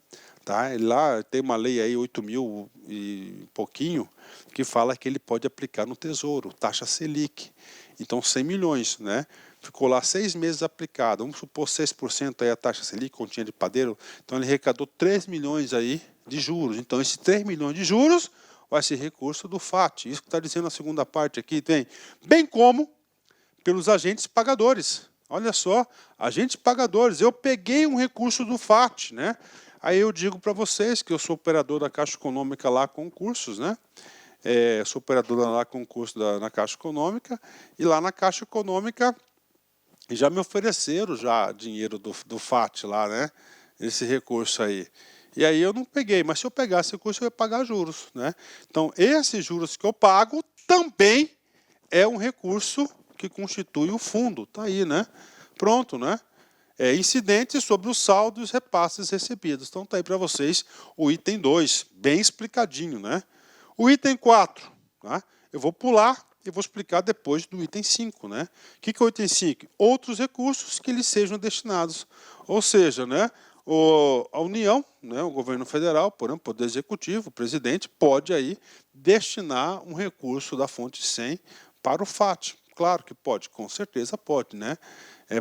Tá? Ele lá tem uma lei aí, 8.000 e pouquinho, que fala que ele pode aplicar no Tesouro, taxa Selic. Então, 100 milhões, né? Ficou lá 6 meses aplicado. Vamos supor 6% aí a taxa Selic, continha de padeiro. Então, ele arrecadou 3 milhões aí de juros. Então, esses 3 milhões de juros vai ser recurso do FAT. Isso que está dizendo a segunda parte aqui, tem. Bem como pelos agentes pagadores. Olha só, agentes pagadores. Eu peguei um recurso do FAT, né? Aí eu digo para vocês que eu sou operador da Caixa Econômica lá com cursos, né? Sou operador lá com curso na Caixa Econômica, e lá na Caixa Econômica já me ofereceram já dinheiro do FAT lá, né? Esse recurso aí. E aí eu não peguei, mas se eu pegasse esse recurso eu ia pagar juros, né? Então, esses juros que eu pago também é um recurso que constitui o fundo. Tá aí, né? Pronto, né? Incidentes sobre o saldo e os repasses recebidos. Então tá aí para vocês o item 2, bem explicadinho, né? O item 4, tá? Eu vou pular e vou explicar depois do item 5, né? O que é o item 5? Outros recursos que lhes sejam destinados. Ou seja, né? A União, né, o governo federal, por exemplo, o Poder Executivo, o presidente, pode aí destinar um recurso da fonte 100 para o FAT. Claro que pode, com certeza pode, né?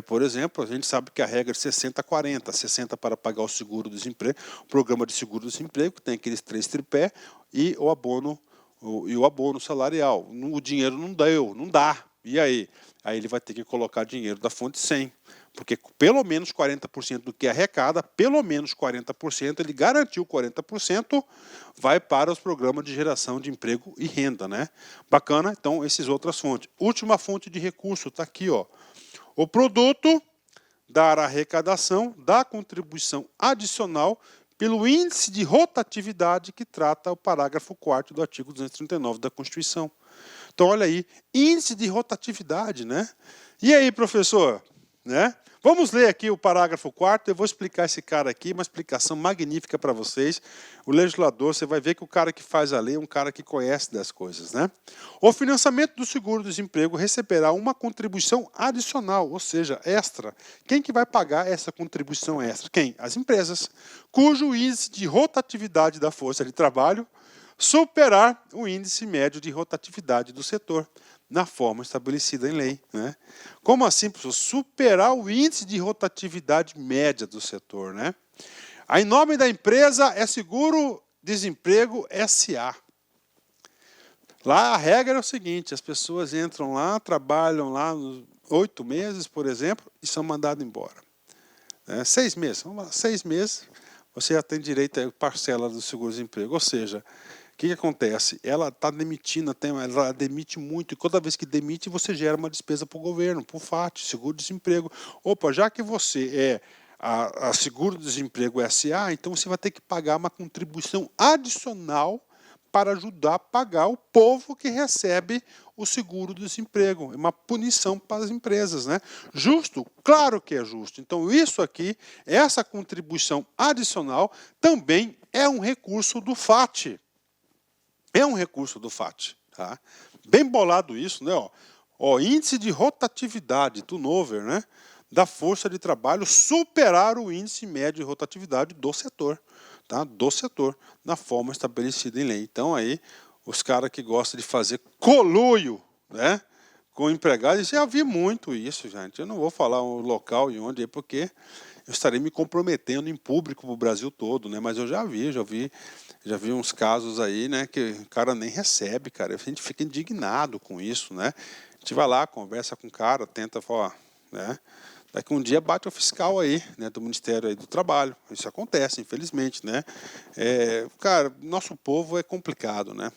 Por exemplo, a gente sabe que a regra é 60-40, 60 para pagar o seguro-desemprego, o programa de seguro-desemprego, que tem aqueles 3 tripé, e o abono salarial. O dinheiro não deu, não dá. E aí? Aí ele vai ter que colocar dinheiro da fonte 100, porque pelo menos 40% do que arrecada, pelo menos 40%, ele garantiu 40%, vai para os programas de geração de emprego e renda, né? Bacana? Então, essas outras fontes. Última fonte de recurso está aqui, ó. O produto da arrecadação da contribuição adicional pelo índice de rotatividade que trata o parágrafo 4º do artigo 239 da Constituição. Então, olha aí, índice de rotatividade, né? E aí, professor? Né? Vamos ler aqui o parágrafo 4º, eu vou explicar esse cara aqui, uma explicação magnífica para vocês. O legislador, você vai ver que o cara que faz a lei é um cara que conhece das coisas, né? O financiamento do seguro-desemprego receberá uma contribuição adicional, ou seja, extra. Quem que vai pagar essa contribuição extra? Quem? As empresas, cujo índice de rotatividade da força de trabalho superar o índice médio de rotatividade do setor, na forma estabelecida em lei. Né? Como assim, professor? Superar o índice de rotatividade média do setor. Né? Aí, em nome da empresa é Seguro-Desemprego SA. Lá a regra é o seguinte, as pessoas entram lá, trabalham lá 8 meses, por exemplo, e são mandadas embora. 6 meses, vamos lá, 6 meses, você já tem direito a parcela do seguro-desemprego. Ou seja, o que acontece? Ela está demitindo, ela demite muito, e toda vez que demite, você gera uma despesa para o governo, para o FAT, seguro-desemprego. Opa, já que você é a Seguro-Desemprego SA, então você vai ter que pagar uma contribuição adicional para ajudar a pagar o povo que recebe o seguro-desemprego. É uma punição para as empresas, né? Justo? Claro que é justo. Então, isso aqui, essa contribuição adicional, também é um recurso do FAT. É um recurso do FAT. Tá? Bem bolado isso, né? Índice de rotatividade, turnover, né? Da força de trabalho superar o índice médio de rotatividade do setor. Tá? Do setor, na forma estabelecida em lei. Então, aí, os caras que gostam de fazer coluio, né, com empregados, já vi muito isso, gente. Eu não vou falar o local e onde, porque eu estarei me comprometendo em público para o Brasil todo, né? Mas eu já vi uns casos aí, né, que o cara nem recebe, cara. A gente fica indignado com isso, né? A gente vai lá, conversa com o cara, tenta falar, né? Daqui um dia bate o fiscal aí, né, do Ministério aí do Trabalho. Isso acontece, infelizmente, né? Cara, nosso povo é complicado, né?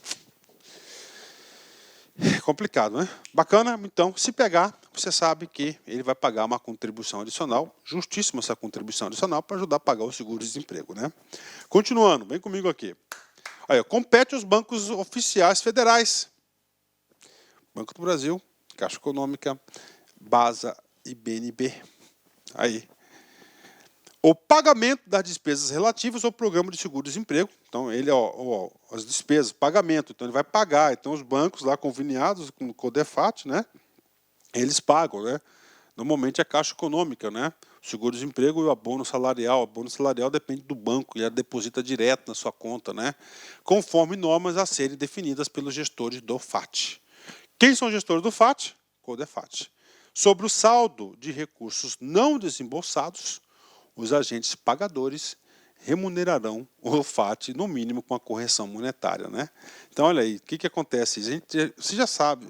É complicado, né? Bacana, então, se pegar, você sabe que ele vai pagar uma contribuição adicional, justíssima essa contribuição adicional, para ajudar a pagar o seguro-desemprego, né? Continuando, vem comigo aqui. Aí, compete aos bancos oficiais federais. Banco do Brasil, Caixa Econômica, BASA e BNB. Aí. o pagamento das despesas relativas ao programa de seguro-desemprego. Então, ele, as despesas, pagamento, então ele vai pagar. Então, os bancos lá conveniados com o CODEFAT, né, eles pagam, né? Normalmente é a Caixa Econômica, né? O seguro-desemprego e o abono salarial. O abono salarial depende do banco e ela deposita direto na sua conta, né? Conforme normas a serem definidas pelos gestores do FAT. Quem são os gestores do FAT? CODEFAT. Sobre o saldo de recursos não desembolsados, os agentes pagadores remunerarão o FAT, no mínimo, com a correção monetária, né? Então, olha aí, o que acontece? Você já sabe.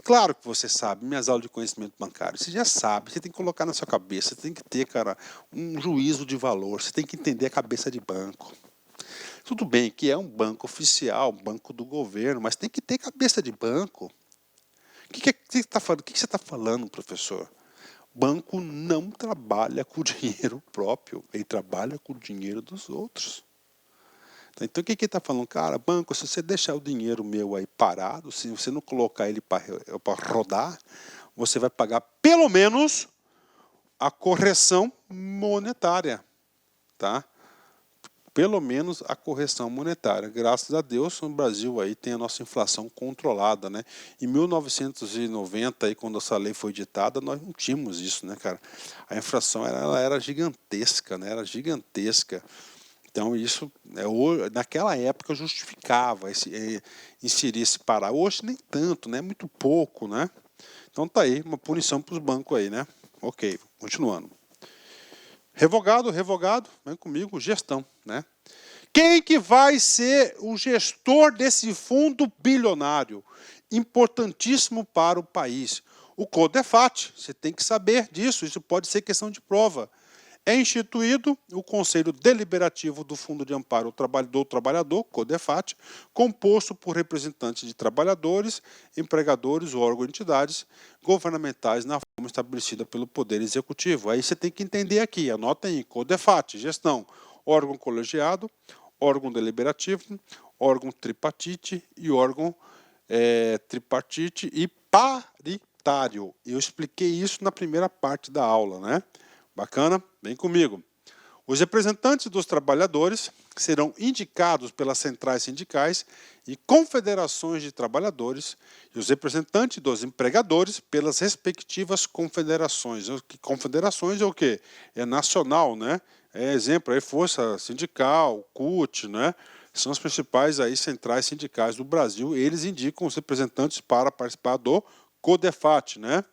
Claro que você sabe, minhas aulas de conhecimento bancário, você já sabe, você tem que colocar na sua cabeça, você tem que ter, cara, um juízo de valor, você tem que entender a cabeça de banco. Tudo bem que é um banco oficial, um banco do governo, mas tem que ter cabeça de banco. O que você está falando, professor? Banco não trabalha com o dinheiro próprio, ele trabalha com o dinheiro dos outros. Então, o que ele está falando? Cara, banco, se você deixar o dinheiro meu aí parado, se você não colocar ele para rodar, você vai pagar pelo menos a correção monetária, tá? Pelo menos a correção monetária. Graças a Deus, no Brasil aí tem a nossa inflação controlada, né? Em 1990, aí, quando essa lei foi ditada, nós não tínhamos isso, né, cara? A inflação ela era gigantesca, né? Era gigantesca. Então, isso, naquela época, justificava inserir esse parar. Hoje, nem tanto, né? Muito pouco, né? Então, tá aí, uma punição para os bancos aí, né? Ok, continuando. Revogado, vem comigo, gestão, né? Quem que vai ser o gestor desse fundo bilionário? Importantíssimo para o país. O CODEFAT, você tem que saber disso, isso pode ser questão de prova. É instituído o Conselho Deliberativo do Fundo de Amparo do Trabalhador, CODEFAT, composto por representantes de trabalhadores, empregadores, órgãos e entidades governamentais na forma estabelecida pelo Poder Executivo. Aí você tem que entender aqui, anota aí, CODEFAT, gestão, órgão colegiado, órgão deliberativo, órgão tripartite e órgão tripartite e paritário. Eu expliquei isso na primeira parte da aula, né? Bacana? Vem comigo. Os representantes dos trabalhadores serão indicados pelas centrais sindicais e confederações de trabalhadores e os representantes dos empregadores pelas respectivas confederações. Confederações é o quê? É nacional, né? Exemplo, aí Força Sindical, CUT, né? São as principais aí centrais sindicais do Brasil. Eles indicam os representantes para participar do CODEFAT, né?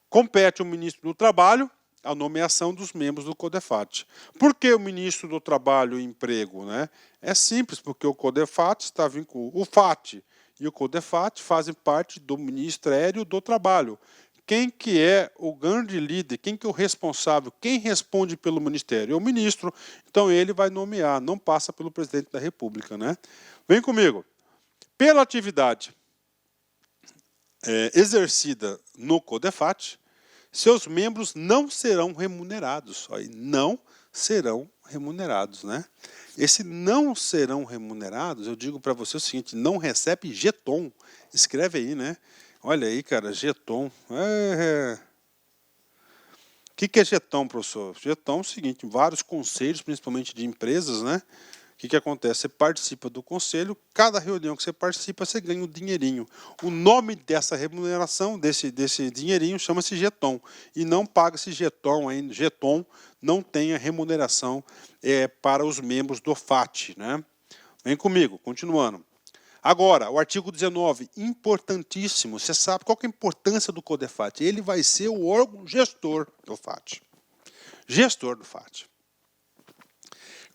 Compete ao ministro do Trabalho a nomeação dos membros do CODEFAT. Por que o ministro do Trabalho e Emprego, né? É simples, porque o CODEFAT está vinculado. O FAT e o CODEFAT fazem parte do Ministério do Trabalho. Quem que é o grande líder, quem que é o responsável, quem responde pelo ministério? É o ministro. Então ele vai nomear, não passa pelo presidente da República, né? Vem comigo. Pela atividade exercida no CODEFAT, seus membros não serão remunerados. Aí, não serão remunerados, né? Esse não serão remunerados, eu digo para você o seguinte, não recebe jeton. Escreve aí, né? Olha aí, cara, jeton. O que é jeton, professor? Jeton é o seguinte, vários conselhos, principalmente de empresas, né? O que acontece? Você participa do conselho, cada reunião que você participa, você ganha um dinheirinho. O nome dessa remuneração, desse dinheirinho, chama-se jeton. E não paga esse jeton ainda. Jeton não tem a remuneração para os membros do FAT, né? Vem comigo, continuando. Agora, o artigo 19, importantíssimo. Você sabe qual que é a importância do CODEFAT? Ele vai ser o órgão gestor do FAT. Gestor do FAT.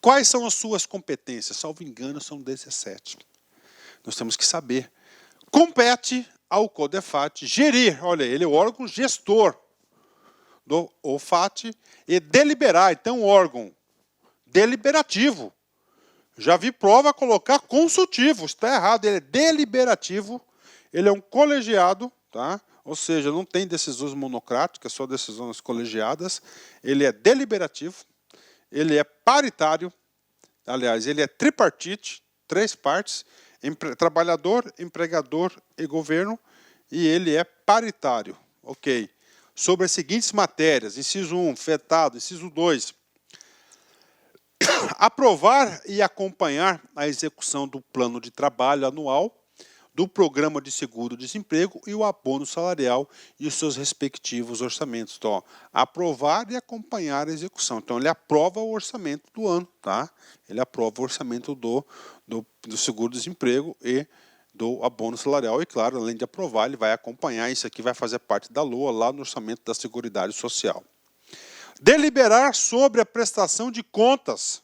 Quais são as suas competências? Salvo engano, são 17. Nós temos que saber. Compete ao CODEFAT gerir, olha, ele é o órgão gestor do FAT e deliberar, então um órgão deliberativo. Já vi prova colocar consultivo, está errado, ele é deliberativo, ele é um colegiado, tá? Ou seja, não tem decisões monocráticas, só decisões colegiadas, ele é deliberativo, ele é paritário, aliás, ele é tripartite, 3 partes, trabalhador, empregador e governo, e ele é paritário, ok. sobre as seguintes matérias. Inciso 1, vetado. Inciso 2, aprovar e acompanhar a execução do plano de trabalho anual, do programa de seguro-desemprego e o abono salarial e os seus respectivos orçamentos. Então, ó, aprovar e acompanhar a execução. Então, ele aprova o orçamento do ano, tá? Ele aprova o orçamento do seguro-desemprego e do abono salarial. E, claro, além de aprovar, ele vai acompanhar. Isso aqui vai fazer parte da LOA lá no orçamento da Seguridade Social. Deliberar sobre a prestação de contas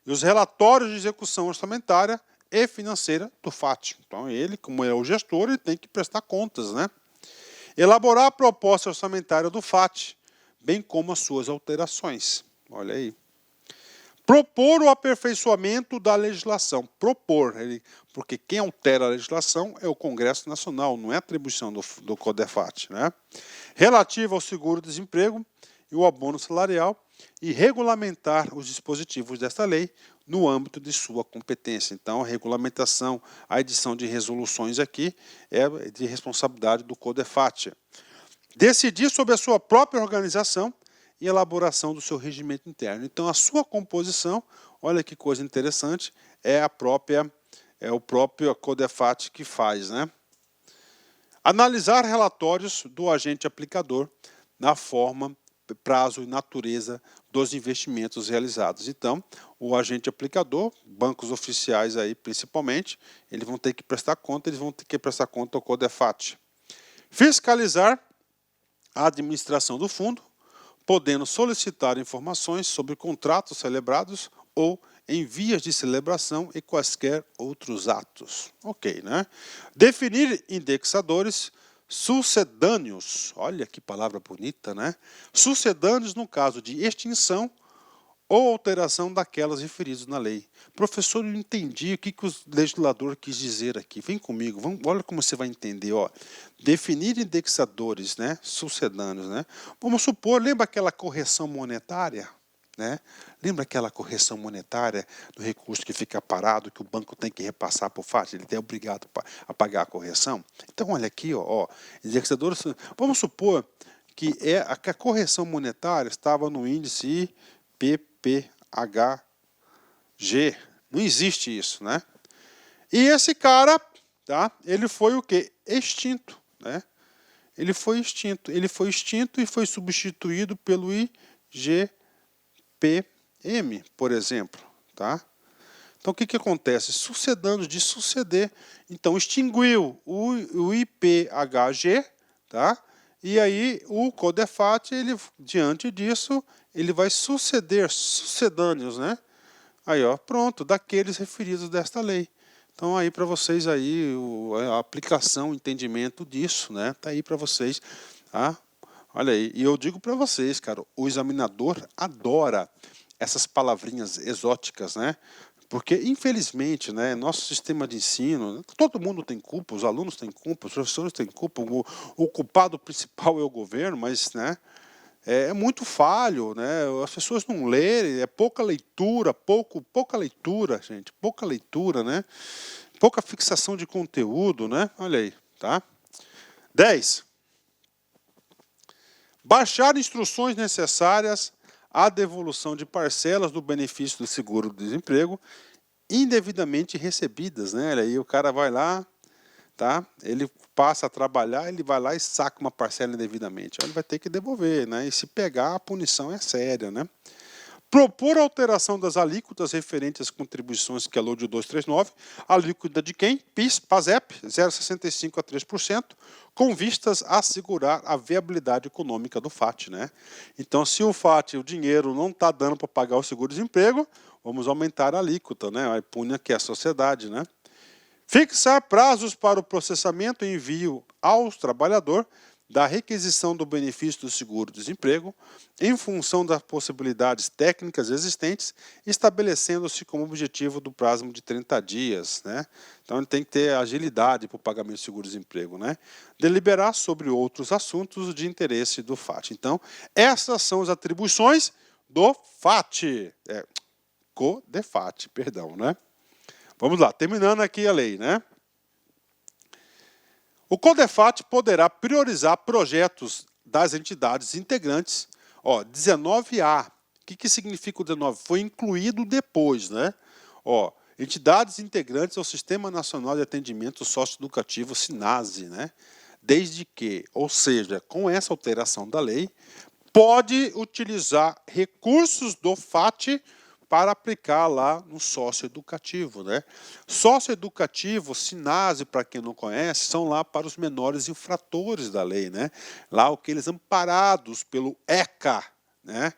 e os relatórios de execução orçamentária e financeira do FAT. Então, ele, como é o gestor, ele tem que prestar contas, né? Elaborar a proposta orçamentária do FAT, bem como as suas alterações. Olha aí. Propor o aperfeiçoamento da legislação. Propor, porque quem altera a legislação é o Congresso Nacional, não é atribuição do CODEFAT, né? Relativa ao seguro-desemprego e o abono salarial, e regulamentar os dispositivos desta lei no âmbito de sua competência. Então, a regulamentação, a edição de resoluções aqui é de responsabilidade do CODEFAT. Decidir sobre a sua própria organização e elaboração do seu regimento interno. Então, a sua composição, olha que coisa interessante, é o próprio CODEFAT que faz, né? Analisar relatórios do agente aplicador na forma, prazo e natureza dos investimentos realizados. Então, o agente aplicador, bancos oficiais aí principalmente, eles vão ter que prestar conta, ao CODEFAT. Fiscalizar a administração do fundo, podendo solicitar informações sobre contratos celebrados ou em vias de celebração e quaisquer outros atos. Ok, né? Definir indexadores sucedâneos, olha que palavra bonita, né? Sucedâneos no caso de extinção ou alteração daquelas referidas na lei. Professor, eu não entendi o que o legislador quis dizer aqui. Vem comigo, olha como você vai entender. Ó. Definir indexadores, né? Sucedâneos. Né? Vamos supor, lembra aquela correção monetária? Né? Lembra aquela correção monetária do recurso que fica parado, que o banco tem que repassar para o FAT? Ele é obrigado a pagar a correção? Então, olha aqui, ó, indexadores. Vamos supor que a correção monetária estava no índice PPHG. Não existe isso, né? E esse cara, tá? Ele foi o quê? Extinto, né? Ele foi extinto e foi substituído pelo IGPM, por exemplo, tá? Então, o que acontece? Sucedâneos de suceder. Então, extinguiu o IPHG, tá? E aí, o CODEFAT, diante disso, ele vai suceder sucedâneos, né? Aí, ó, pronto, daqueles referidos desta lei. Então, aí para vocês aí, a aplicação, o entendimento disso, né? Tá aí para vocês, tá? Olha aí, e eu digo para vocês, cara, o examinador adora essas palavrinhas exóticas, né? Porque, infelizmente, né, nosso sistema de ensino, todo mundo tem culpa, os alunos têm culpa, os professores têm culpa, o culpado principal é o governo, mas, né, é muito falho, né? As pessoas não lerem, é pouca leitura, pouca leitura, gente, pouca leitura, né? Pouca fixação de conteúdo, né? Olha aí, tá? 10. Baixar instruções necessárias à devolução de parcelas do benefício do seguro-desemprego indevidamente recebidas, né? Aí o cara vai lá, tá? Ele passa a trabalhar, ele vai lá e saca uma parcela indevidamente. Ele vai ter que devolver, né? E se pegar, a punição é séria, né? Propor a alteração das alíquotas referentes às contribuições que é a LOA de 239, alíquota de quem? PIS, PASEP, 0,65% a 3%, com vistas a assegurar a viabilidade econômica do FAT, né? Então, se o FAT, o dinheiro não está dando para pagar o seguro-desemprego, vamos aumentar a alíquota, né? A punha que é a sociedade, né? Fixar prazos para o processamento e envio ao trabalhador da requisição do benefício do seguro-desemprego em função das possibilidades técnicas existentes, estabelecendo-se como objetivo do prazo de 30 dias. Né? Então, ele tem que ter agilidade para o pagamento do seguro-desemprego. Né? Deliberar sobre outros assuntos de interesse do FAT. Então, essas são as atribuições do FAT. CODEFAT, perdão, né? Vamos lá, terminando aqui a lei, né? O CODEFAT poderá priorizar projetos das entidades integrantes. Ó, 19A. O que significa o 19? Foi incluído depois, né? Ó, entidades integrantes ao Sistema Nacional de Atendimento Socioeducativo, SINASE, né? Desde que, ou seja, com essa alteração da lei, pode utilizar recursos do FAT para aplicar lá no socioeducativo, né? Socioeducativo, SINASE, para quem não conhece, são lá para os menores infratores da lei, né? Lá aqueles amparados pelo ECA, né?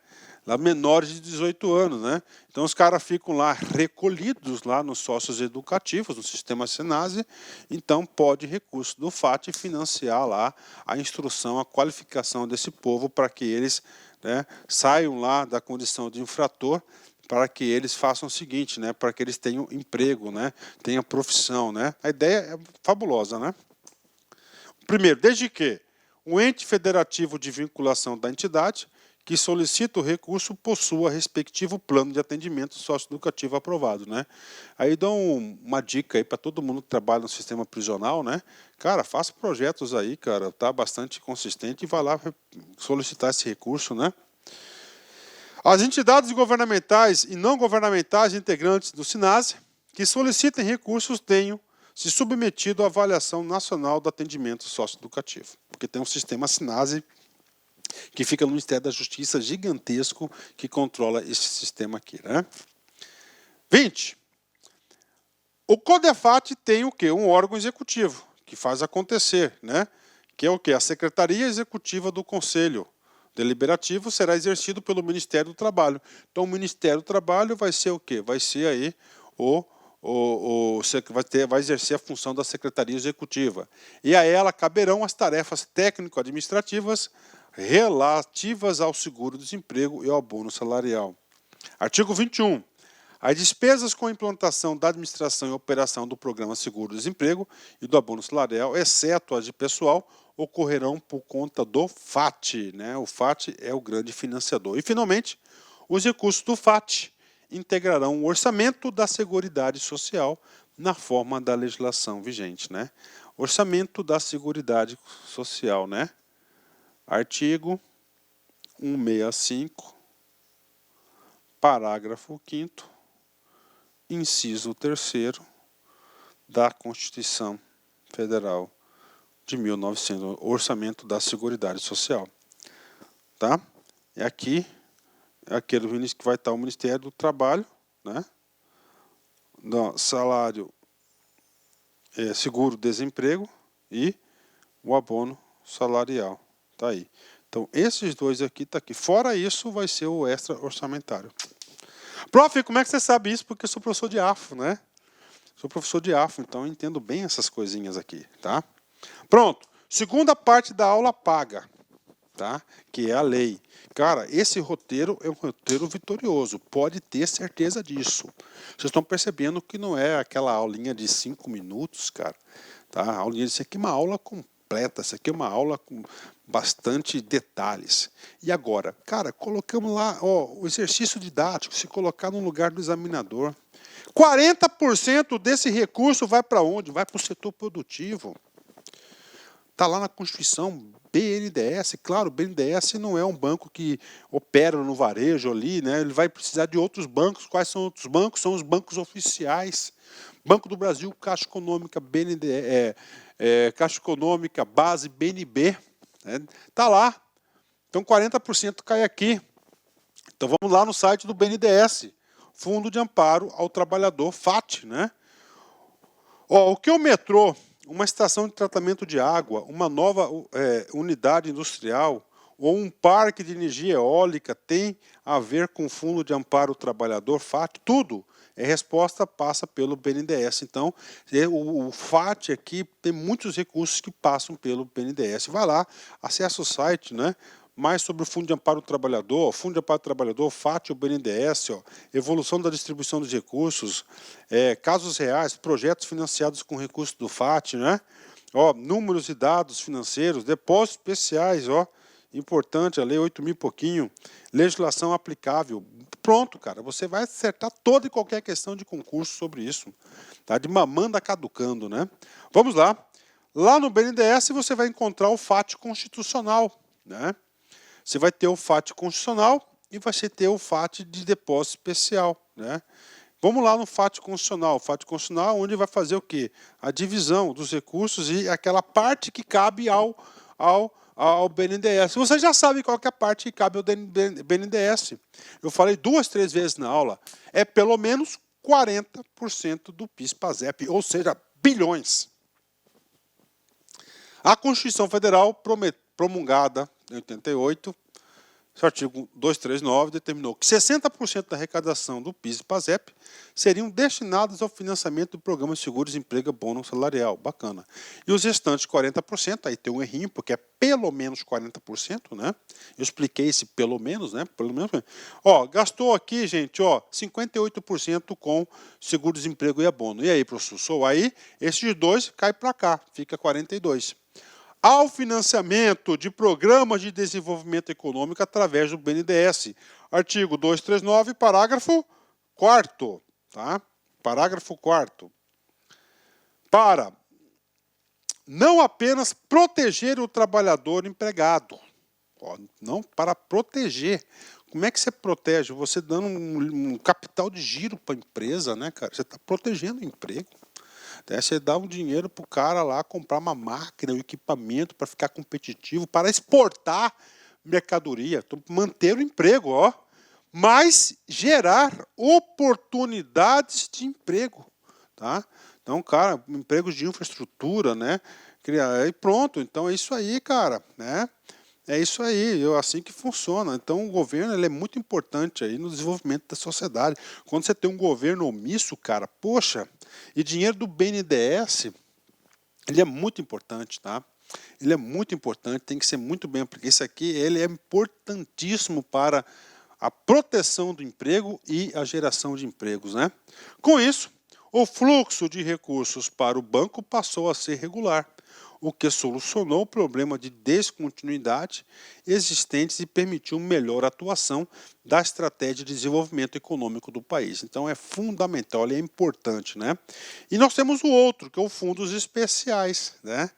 Lá menores de 18 anos, né? Então os caras ficam lá recolhidos lá nos sócios educativos, no sistema SINASE, então pode recurso do FAT financiar lá a instrução, a qualificação desse povo para que eles, né, saiam lá da condição de infrator, para que eles façam o seguinte, né, para que eles tenham emprego, né, tenham profissão, né? A ideia é fabulosa, né? Primeiro, desde que o ente federativo de vinculação da entidade que solicita o recurso possua respectivo plano de atendimento socioeducativo aprovado, né? Aí dou uma dica aí para todo mundo que trabalha no sistema prisional, né? Cara, faça projetos aí, cara, tá bastante consistente e vai lá solicitar esse recurso, né? As entidades governamentais e não governamentais integrantes do SINASE que solicitem recursos tenham se submetido à avaliação nacional do atendimento socioeducativo, porque tem um sistema SINASE que fica no Ministério da Justiça, gigantesco, que controla esse sistema aqui, né? 20. O CODEFAT tem o quê? Um órgão executivo, que faz acontecer, né? Que é o quê? A Secretaria Executiva do Conselho Deliberativo será exercido pelo Ministério do Trabalho. Então, o Ministério do Trabalho vai ser o quê? Vai ser aí vai exercer a função da Secretaria Executiva. E a ela caberão as tarefas técnico-administrativas relativas ao seguro-desemprego e ao abono salarial. Artigo 21. As despesas com a implantação da administração e operação do programa seguro-desemprego e do abono salarial, exceto as de pessoal, ocorrerão por conta do FAT, né? O FAT é o grande financiador. E, finalmente, os recursos do FAT integrarão o orçamento da Seguridade Social na forma da legislação vigente, né? Orçamento da Seguridade Social, né? Artigo 165, parágrafo 5º, inciso 3º da Constituição Federal de 1900, Orçamento da Seguridade Social. Tá? E aqui é aquele que vai estar o Ministério do Trabalho, né? Do salário, seguro-desemprego e o abono salarial. Tá aí. Então, esses dois aqui tá aqui. Fora isso, vai ser o extra orçamentário. Prof, como é que você sabe isso? Porque eu sou professor de AFO, né? Sou professor de AFO, então eu entendo bem essas coisinhas aqui, tá? Pronto. Segunda parte da aula paga, tá? Que é a lei. Cara, esse roteiro é um roteiro vitorioso. Pode ter certeza disso. Vocês estão percebendo que não é aquela aulinha de 5 minutos, cara. Tá? A aulinha disso aqui é uma aula completa. Isso aqui é uma aula com bastante detalhes. E agora, cara, colocamos lá, ó, o exercício didático, se colocar no lugar do examinador. 40% desse recurso vai para onde? Vai para o setor produtivo. Está lá na Constituição, BNDES. Claro, o BNDES não é um banco que opera no varejo ali, né? Ele vai precisar de outros bancos. Quais são outros bancos? São os bancos oficiais. Banco do Brasil, Caixa Econômica, Caixa Econômica, Base, BNB. Está lá. Então, 40% cai aqui. Então, vamos lá no site do BNDES. Fundo de Amparo ao Trabalhador, FAT, né? Ó, o que o metrô, uma estação de tratamento de água, uma nova unidade industrial ou um parque de energia eólica tem a ver com o Fundo de Amparo ao Trabalhador, FAT, tudo. A resposta passa pelo BNDES. Então, o FAT aqui tem muitos recursos que passam pelo BNDES. Vai lá, acessa o site, né? Mais sobre o Fundo de Amparo ao Trabalhador, Fundo de Amparo ao Trabalhador, FAT, o BNDES, ó, evolução da distribuição dos recursos, casos reais, projetos financiados com recursos do FAT, né? Ó, números e dados financeiros, depósitos especiais, ó, importante, a lei 8.000 e pouquinho, legislação aplicável. Pronto, cara, você vai acertar toda e qualquer questão de concurso sobre isso, tá? De mamanda caducando, né? Vamos lá. Lá no BNDES você vai encontrar o FAT constitucional, né? Você vai ter o FAT constitucional e vai ter o FAT de depósito especial, né? Vamos lá no FAT constitucional. O FAT constitucional onde vai fazer o quê? A divisão dos recursos e aquela parte que cabe ao BNDES. Você já sabe qual que é a parte que cabe ao BNDES. Eu falei 2, 3 vezes na aula. É pelo menos 40% do PIS/PASEP, ou seja, bilhões. A Constituição Federal, promulgada em 88, o artigo 239 determinou que 60% da arrecadação do PIS e PASEP seriam destinados ao financiamento do programa de seguro-desemprego e bônus salarial. Bacana. E os restantes 40%, aí tem um errinho, porque é pelo menos 40%, né? Eu expliquei esse pelo menos, né? Pelo menos. Ó, gastou aqui, gente, ó, 58% com seguro-desemprego e abono. E aí, professor? Aí, esses dois caem para cá, fica 42%. Ao financiamento de programas de desenvolvimento econômico através do BNDES. Artigo 239, parágrafo 4º. Tá? Parágrafo 4º. Para não apenas proteger o trabalhador empregado. Ó, não para proteger. Como é que você protege? Você dando um capital de giro para a empresa, né, cara? Você está protegendo o emprego. Você dá um dinheiro para o cara lá comprar uma máquina, um equipamento para ficar competitivo, para exportar mercadoria, manter o emprego, ó, mas gerar oportunidades de emprego, tá? Então, cara, empregos de infraestrutura, né? E pronto, então é isso aí, cara, né? É isso aí, é assim que funciona. Então o governo ele é muito importante aí no desenvolvimento da sociedade. Quando você tem um governo omisso, cara, poxa, e dinheiro do BNDES, ele é muito importante, tá? Ele é muito importante, tem que ser muito bem, porque isso aqui ele é importantíssimo para a proteção do emprego e a geração de empregos, né? Com isso, o fluxo de recursos para o banco passou a ser regular, o que solucionou o problema de descontinuidade existentes e permitiu melhor atuação da estratégia de desenvolvimento econômico do país. Então é fundamental, ele é importante, né? E nós temos o outro, que é o fundos especiais, né?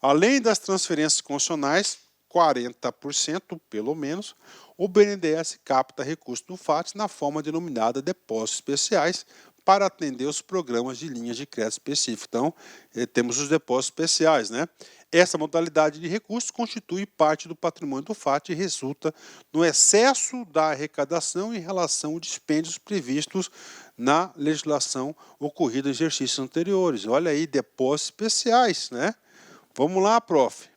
Além das transferências constitucionais, 40% pelo menos, o BNDES capta recursos do FAT na forma denominada depósitos especiais, para atender os programas de linhas de crédito específico. Então, temos os depósitos especiais, né? Essa modalidade de recursos constitui parte do patrimônio do FAT e resulta no excesso da arrecadação em relação aos dispêndios previstos na legislação ocorrida em exercícios anteriores. Olha aí, depósitos especiais, né? Vamos lá, prof.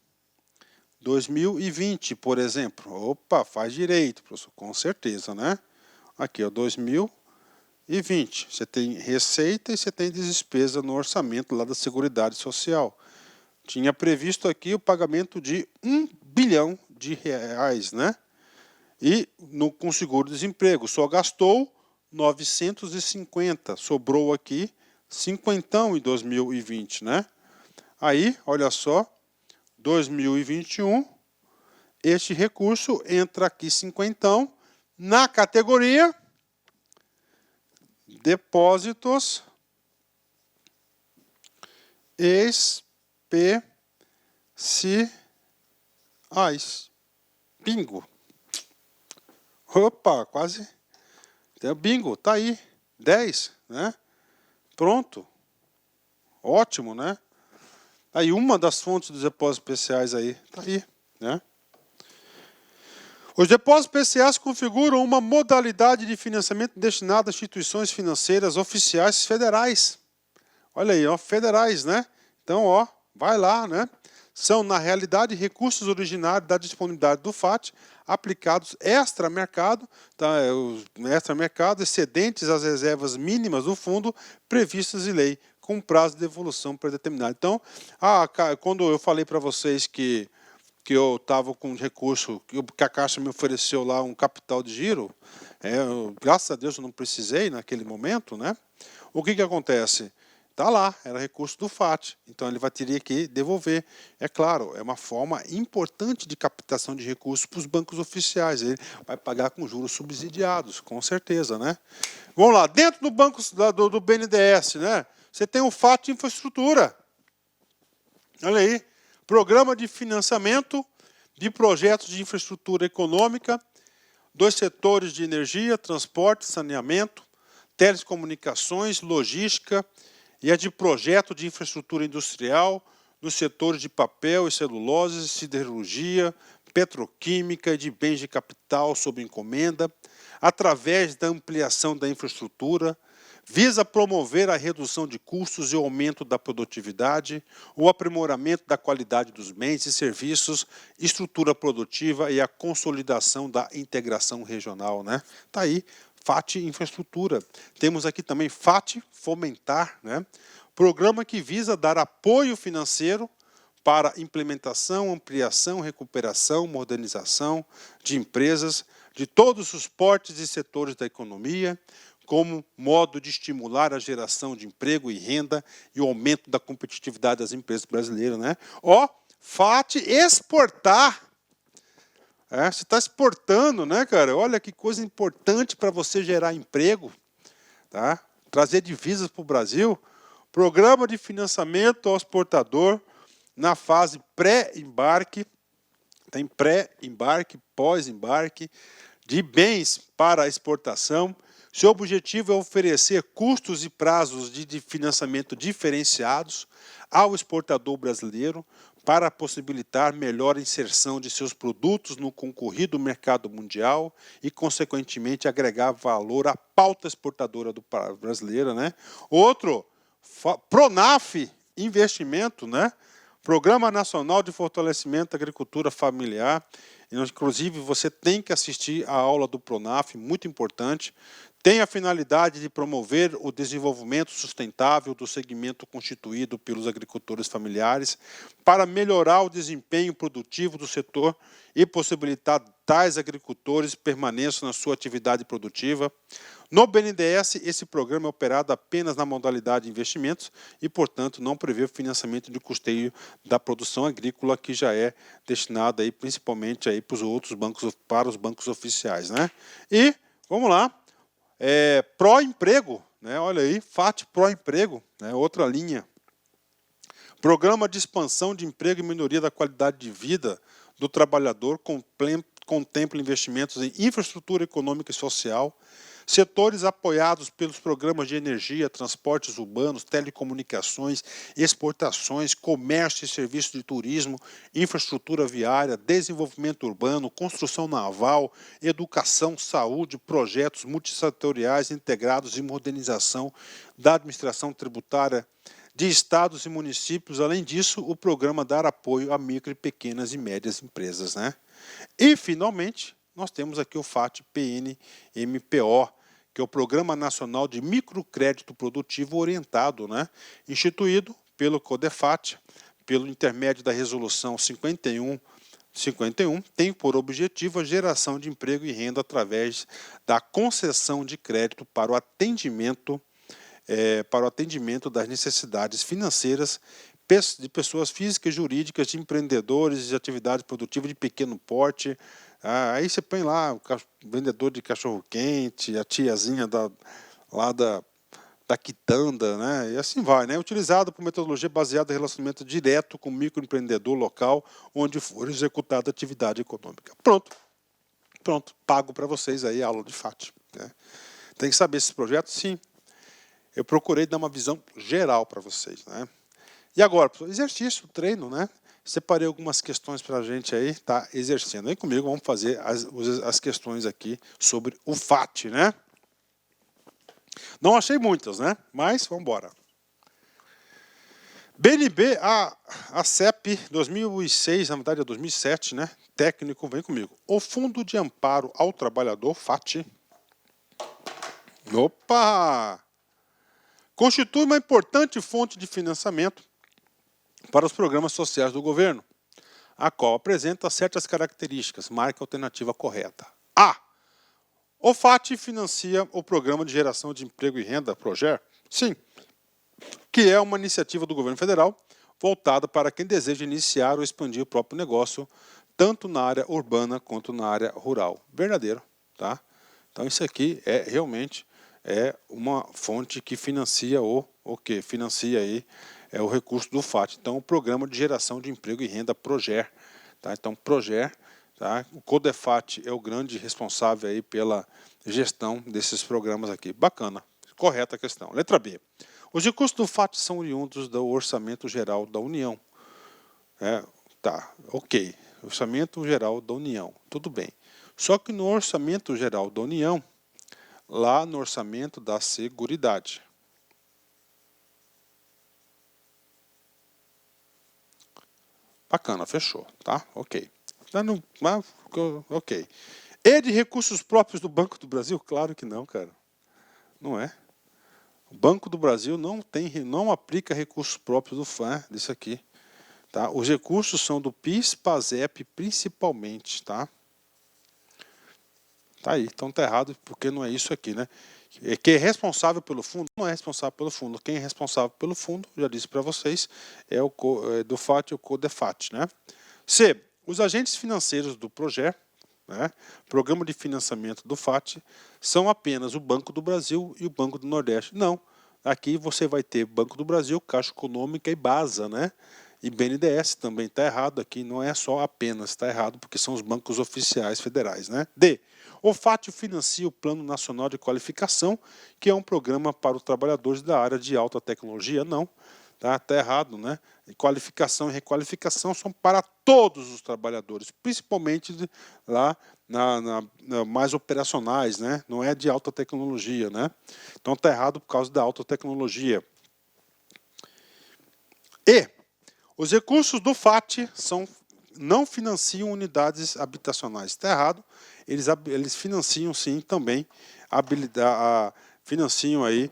2020, por exemplo. Opa, faz direito, professor, com certeza, né? Aqui, ó, 2020. Você tem receita e você tem despesa no orçamento lá da Seguridade Social. Tinha previsto aqui o pagamento de R$1 bilhão, né? E com seguro-desemprego só gastou 950, sobrou aqui 50 em 2020, né? Aí, olha só, 2021, este recurso entra aqui 50 na categoria depósitos especiais. Bingo. Opa, quase. Bingo, tá aí. 10, né? Pronto. Ótimo, né? Aí uma das fontes dos depósitos especiais aí, tá aí, né? Os depósitos especiais configuram uma modalidade de financiamento destinada a instituições financeiras oficiais federais. Olha aí, ó, federais, né? Então, ó, vai lá, né? São, na realidade, recursos originários da disponibilidade do FAT aplicados extra-mercado, tá? Extra-mercado, excedentes às reservas mínimas do fundo previstas em lei, com prazo de devolução predeterminado. Então, quando eu falei para vocês que eu estava com recurso, que a Caixa me ofereceu lá um capital de giro, graças a Deus eu não precisei naquele momento, né? O que acontece? Está lá, era recurso do FAT, então ele teria que devolver. É claro, é uma forma importante de captação de recursos para os bancos oficiais, ele vai pagar com juros subsidiados, com certeza, né? Vamos lá, dentro do banco do BNDES, né? Você tem o FAT Infraestrutura. Olha aí. Programa de financiamento de projetos de infraestrutura econômica, dos setores de energia, transporte, saneamento, telecomunicações, logística e a de projeto de infraestrutura industrial nos setores de papel e celulose, siderurgia, petroquímica e de bens de capital sob encomenda, através da ampliação da infraestrutura, visa promover a redução de custos e o aumento da produtividade, o aprimoramento da qualidade dos bens e serviços, estrutura produtiva e a consolidação da integração regional, né? Tá aí, FAT Infraestrutura. Temos aqui também FAT Fomentar, né? Programa que visa dar apoio financeiro para implementação, ampliação, recuperação, modernização de empresas de todos os portes e setores da economia, como modo de estimular a geração de emprego e renda e o aumento da competitividade das empresas brasileiras, né? Ó, FAT exportar. Você está exportando, né, cara? Olha que coisa importante para você gerar emprego, tá? Trazer divisas para o Brasil. Programa de financiamento ao exportador na fase pré-embarque, tem pré-embarque, pós-embarque, de bens para exportação. Seu objetivo é oferecer custos e prazos de financiamento diferenciados ao exportador brasileiro para possibilitar melhor inserção de seus produtos no concorrido mercado mundial e, consequentemente, agregar valor à pauta exportadora brasileira, né? Outro, Pronaf Investimento, né? Programa Nacional de Fortalecimento da Agricultura Familiar. Inclusive, você tem que assistir a aula do Pronaf, muito importante. Tem a finalidade de promover o desenvolvimento sustentável do segmento constituído pelos agricultores familiares para melhorar o desempenho produtivo do setor e possibilitar tais agricultores permaneçam na sua atividade produtiva. No BNDES, esse programa é operado apenas na modalidade de investimentos e, portanto, não prevê o financiamento de custeio da produção agrícola, que já é destinado aí, principalmente aí para os outros bancos, para os bancos oficiais, né? E, vamos lá, Pró-Emprego, né? Olha aí, FAT Pró-Emprego, né? Outra linha. Programa de expansão de emprego e melhoria da qualidade de vida do trabalhador, contempla investimentos em infraestrutura econômica e social, setores apoiados pelos programas de energia, transportes urbanos, telecomunicações, exportações, comércio e serviços de turismo, infraestrutura viária, desenvolvimento urbano, construção naval, educação, saúde, projetos multissetoriais integrados e modernização da administração tributária de estados e municípios. Além disso, o programa dá apoio a micro, pequenas e médias empresas, né? E, finalmente, nós temos aqui o FAT-PNMPO, que é o Programa Nacional de Microcrédito Produtivo Orientado, né? Instituído pelo CODEFAT, pelo intermédio da Resolução 51, tem por objetivo a geração de emprego e renda através da concessão de crédito para o atendimento das necessidades financeiras de pessoas físicas, jurídicas, de empreendedores de atividade produtiva de pequeno porte. Aí você põe lá o vendedor de cachorro-quente, a tiazinha lá da quitanda, né? E assim vai, né? Utilizado por metodologia baseada em relacionamento direto com o microempreendedor local, onde for executada a atividade econômica. Pronto, pago para vocês aí a aula de FAT, né? Tem que saber esses projetos? Sim. Eu procurei dar uma visão geral para vocês, né? E agora, exercício, treino, né? Separei algumas questões para a gente aí estar exercendo. Vem comigo, vamos fazer as questões aqui sobre o FAT, né? Não achei muitas, né? Mas vamos embora. BNB, a CEP 2006, na verdade é 2007, né? Técnico, vem comigo. O Fundo de Amparo ao Trabalhador, FAT. Opa! Constitui uma importante fonte de financiamento para os programas sociais do governo, a qual apresenta certas características. Marque a alternativa correta. A. O FAT financia o Programa de Geração de Emprego e Renda, PROGER? Sim, que é uma iniciativa do governo federal voltada para quem deseja iniciar ou expandir o próprio negócio, tanto na área urbana quanto na área rural. Verdadeiro, tá? Então isso aqui realmente uma fonte que financia financia aí o recurso do FAT. Então, o Programa de Geração de Emprego e Renda, PROGER, Tá? Então, Proger, tá? O Codefat é o grande responsável aí pela gestão desses programas aqui. Bacana, correta a questão. Letra B. Os recursos do FAT são oriundos do Orçamento Geral da União. Tá, ok. Orçamento Geral da União, tudo bem. Só que no Orçamento Geral da União, lá no Orçamento da Seguridade. Bacana, fechou, tá? Ok. Ok. E de recursos próprios do Banco do Brasil? Claro que não, cara. Não é. O Banco do Brasil não aplica recursos próprios do FAN, disso aqui. Tá? Os recursos são do PIS, PASEP principalmente, tá? Tá aí, então tá errado porque não é isso aqui, né? Quem é responsável pelo fundo não é responsável pelo fundo. Quem é responsável pelo fundo, já disse para vocês, é o do FAT e o Codefat, né? C. Os agentes financeiros do Proger, né, Programa de Financiamento do FAT, são apenas o Banco do Brasil e o Banco do Nordeste. Não. Aqui você vai ter Banco do Brasil, Caixa Econômica e BASA, né? E BNDES também está errado aqui, não é só apenas, está errado porque são os bancos oficiais federais, né? D. O FAT financia o Plano Nacional de Qualificação, que é um programa para os trabalhadores da área de alta tecnologia. Não, tá errado, né? Qualificação e requalificação são para todos os trabalhadores, principalmente lá mais operacionais, né? Não é de alta tecnologia, né? Então está errado por causa da alta tecnologia. E os recursos do FAT não financiam unidades habitacionais. Está errado. Eles financiam sim também financiam aí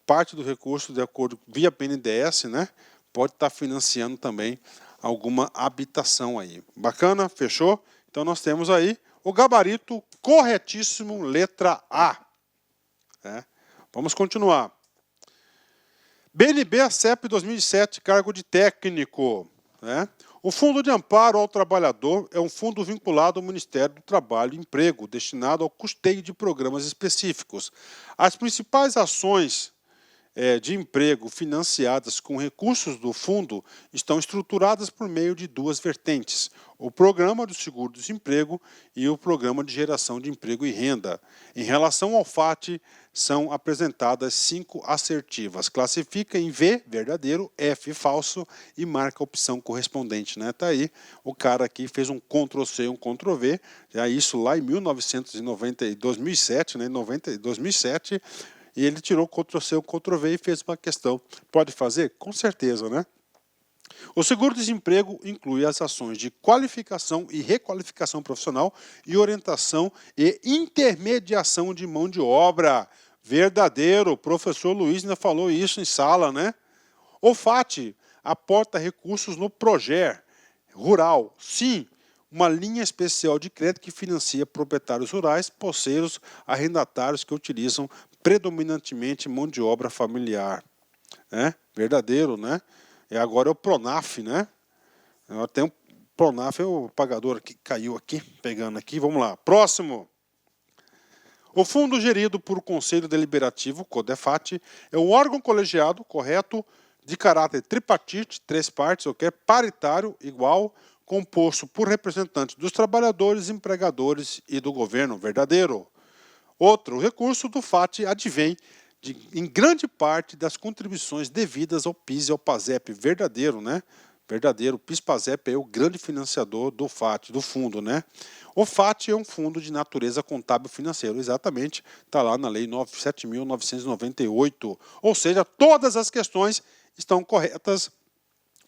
parte do recurso de acordo via BNDES, né? Pode estar financiando também alguma habitação aí. Bacana? Fechou? Então nós temos aí o gabarito corretíssimo, letra A. Vamos continuar. BNB CEP 2007, cargo de técnico. O Fundo de Amparo ao Trabalhador é um fundo vinculado ao Ministério do Trabalho e Emprego, destinado ao custeio de programas específicos. As principais ações de emprego financiadas com recursos do fundo estão estruturadas por meio de duas vertentes: o Programa do Seguro-Desemprego e o Programa de Geração de Emprego e Renda. Em relação ao FAT, são apresentadas 5 assertivas. Classifica em V, verdadeiro, F, falso e marca a opção correspondente. Tá aí, o cara aqui fez um Ctrl+C, um Ctrl+V, isso lá em 2007, 2007, e ele tirou o Ctrl+C, o Ctrl+V e fez uma questão. Pode fazer? Com certeza, né? O seguro-desemprego inclui as ações de qualificação e requalificação profissional e orientação e intermediação de mão de obra. Verdadeiro, o professor Luiz ainda falou isso em sala, né? O FAT aporta recursos no Proger rural. Sim, uma linha especial de crédito que financia proprietários rurais, poceiros, arrendatários que utilizam predominantemente mão de obra familiar. Verdadeiro, né? Agora é o Pronaf, né? Tem o Pronaf, é o pagador que caiu aqui, pegando aqui. Vamos lá. Próximo. O fundo gerido por Conselho Deliberativo, CODEFAT, é um órgão colegiado, correto, de caráter tripartite, 3 partes, paritário, igual, composto por representantes dos trabalhadores, empregadores e do governo. Verdadeiro. Outro, o recurso do FAT advém em grande parte das contribuições devidas ao PIS e ao PASEP. Verdadeiro, né? Verdadeiro. O PIS PASEP é o grande financiador do FAT, do fundo, né? O FAT é um fundo de natureza contábil financeiro. Exatamente. Está lá na Lei 7.998. Ou seja, todas as questões estão corretas.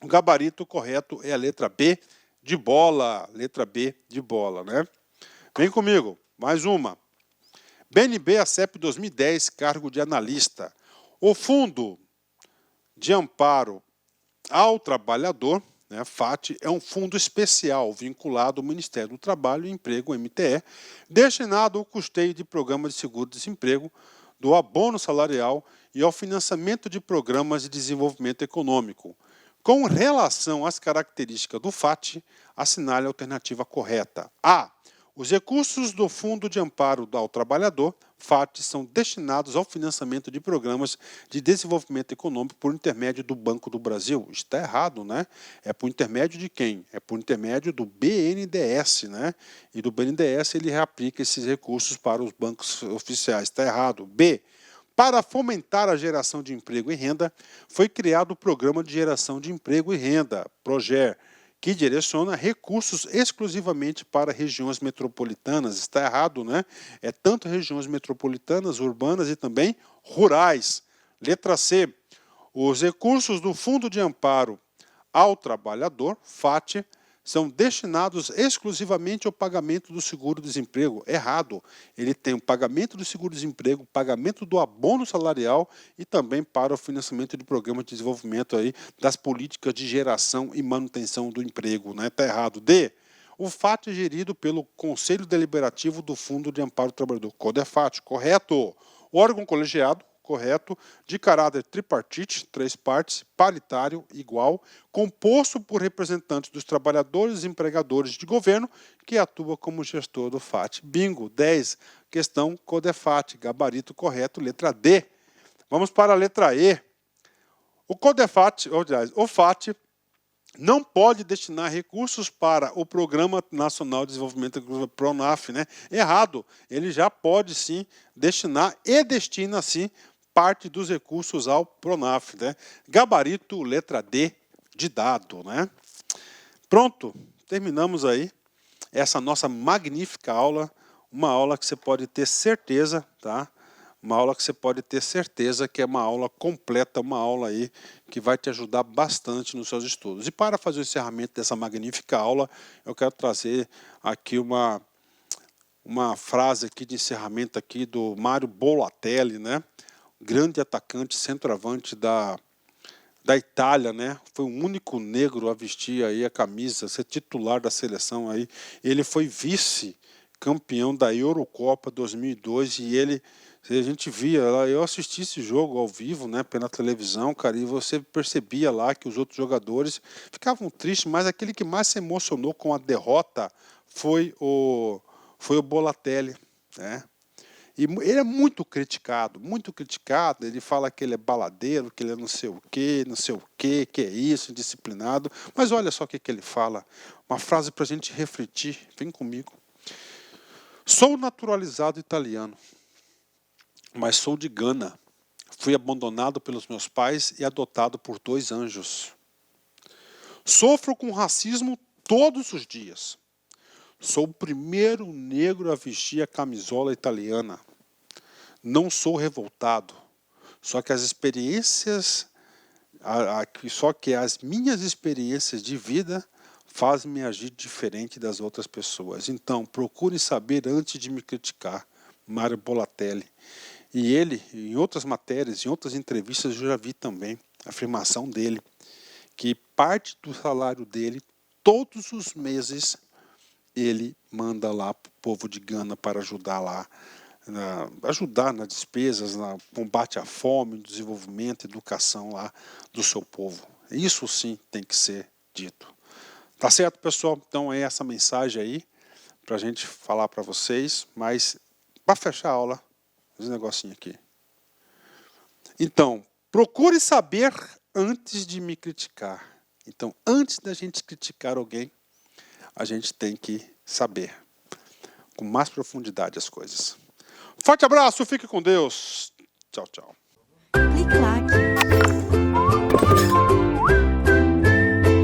O gabarito correto é a letra B de bola. Letra B de bola, né? Vem comigo. Mais uma. BNB ACEP 2010, cargo de analista. O Fundo de Amparo ao Trabalhador, FAT, é um fundo especial vinculado ao Ministério do Trabalho e Emprego, MTE, destinado ao custeio de programas de seguro-desemprego, do abono salarial e ao financiamento de programas de desenvolvimento econômico. Com relação às características do FAT, assinale a alternativa correta. A. Os recursos do Fundo de Amparo ao Trabalhador, FAT, são destinados ao financiamento de programas de desenvolvimento econômico por intermédio do Banco do Brasil. Isso está errado, né? É por intermédio de quem? É por intermédio do BNDES, né? E do BNDES ele reaplica esses recursos para os bancos oficiais. Está errado. B. Para fomentar a geração de emprego e renda, foi criado o Programa de Geração de Emprego e Renda, PROGER, que direciona recursos exclusivamente para regiões metropolitanas. Está errado, né? É tanto regiões metropolitanas, urbanas e também rurais. Letra C. Os recursos do Fundo de Amparo ao Trabalhador, FAT, são destinados exclusivamente ao pagamento do seguro-desemprego. Errado. Ele tem o pagamento do seguro-desemprego, pagamento do abono salarial e também para o financiamento de programas de desenvolvimento aí das políticas de geração e manutenção do emprego. Né? Está errado. D. O FAT é gerido pelo Conselho Deliberativo do Fundo de Amparo ao Trabalhador. CODEFAT, correto. O órgão colegiado, correto, de caráter tripartite, 3 partes, paritário, igual, composto por representantes dos trabalhadores e empregadores de governo, que atua como gestor do FAT. Bingo. 10. Questão CODEFAT, gabarito correto, letra D. Vamos para a letra E. O CODEFAT, ou aliás, o FAT, não pode destinar recursos para o Programa Nacional de Desenvolvimento PRONAF, né? Errado. Ele já pode sim destinar e destina sim parte dos recursos ao PRONAF, né? Gabarito, letra D de dado, né? Pronto, terminamos aí essa nossa magnífica aula, uma aula que você pode ter certeza, tá? Uma aula que você pode ter certeza que é uma aula completa, uma aula aí que vai te ajudar bastante nos seus estudos. E para fazer o encerramento dessa magnífica aula, eu quero trazer aqui uma frase aqui de encerramento aqui do Mário Bolatelli, né? Grande atacante, centroavante da Itália, né? Foi o único negro a vestir aí a camisa, ser titular da seleção aí. Ele foi vice-campeão da Eurocopa 2002 e ele, a gente via lá, eu assisti esse jogo ao vivo, né, pela televisão, cara, e você percebia lá que os outros jogadores ficavam tristes, mas aquele que mais se emocionou com a derrota foi o Bolatelli, né? E ele é muito criticado, ele fala que ele é baladeiro, que ele é não sei o que é isso, indisciplinado. Mas olha só o que ele fala, uma frase para a gente refletir, vem comigo. Sou naturalizado italiano, mas sou de Gana. Fui abandonado pelos meus pais e adotado por 2 anjos. Sofro com racismo todos os dias. Sou o primeiro negro a vestir a camisola italiana. Não sou revoltado, só que as minhas experiências de vida fazem-me agir diferente das outras pessoas. Então, procure saber antes de me criticar. Mário Bolatelli. E ele, em outras matérias, em outras entrevistas, eu já vi também a afirmação dele, que parte do salário dele, todos os meses, ele manda lá para o povo de Gana para ajudar lá, ajudar nas despesas, no combate à fome, no desenvolvimento, educação lá do seu povo. Isso sim tem que ser dito. Tá certo, pessoal? Então é essa mensagem aí para a gente falar para vocês, mas para fechar a aula, esse negocinho aqui. Então, procure saber antes de me criticar. Então, antes da gente criticar alguém, a gente tem que saber com mais profundidade as coisas. Forte abraço, fique com Deus. Tchau, tchau. Clique lá.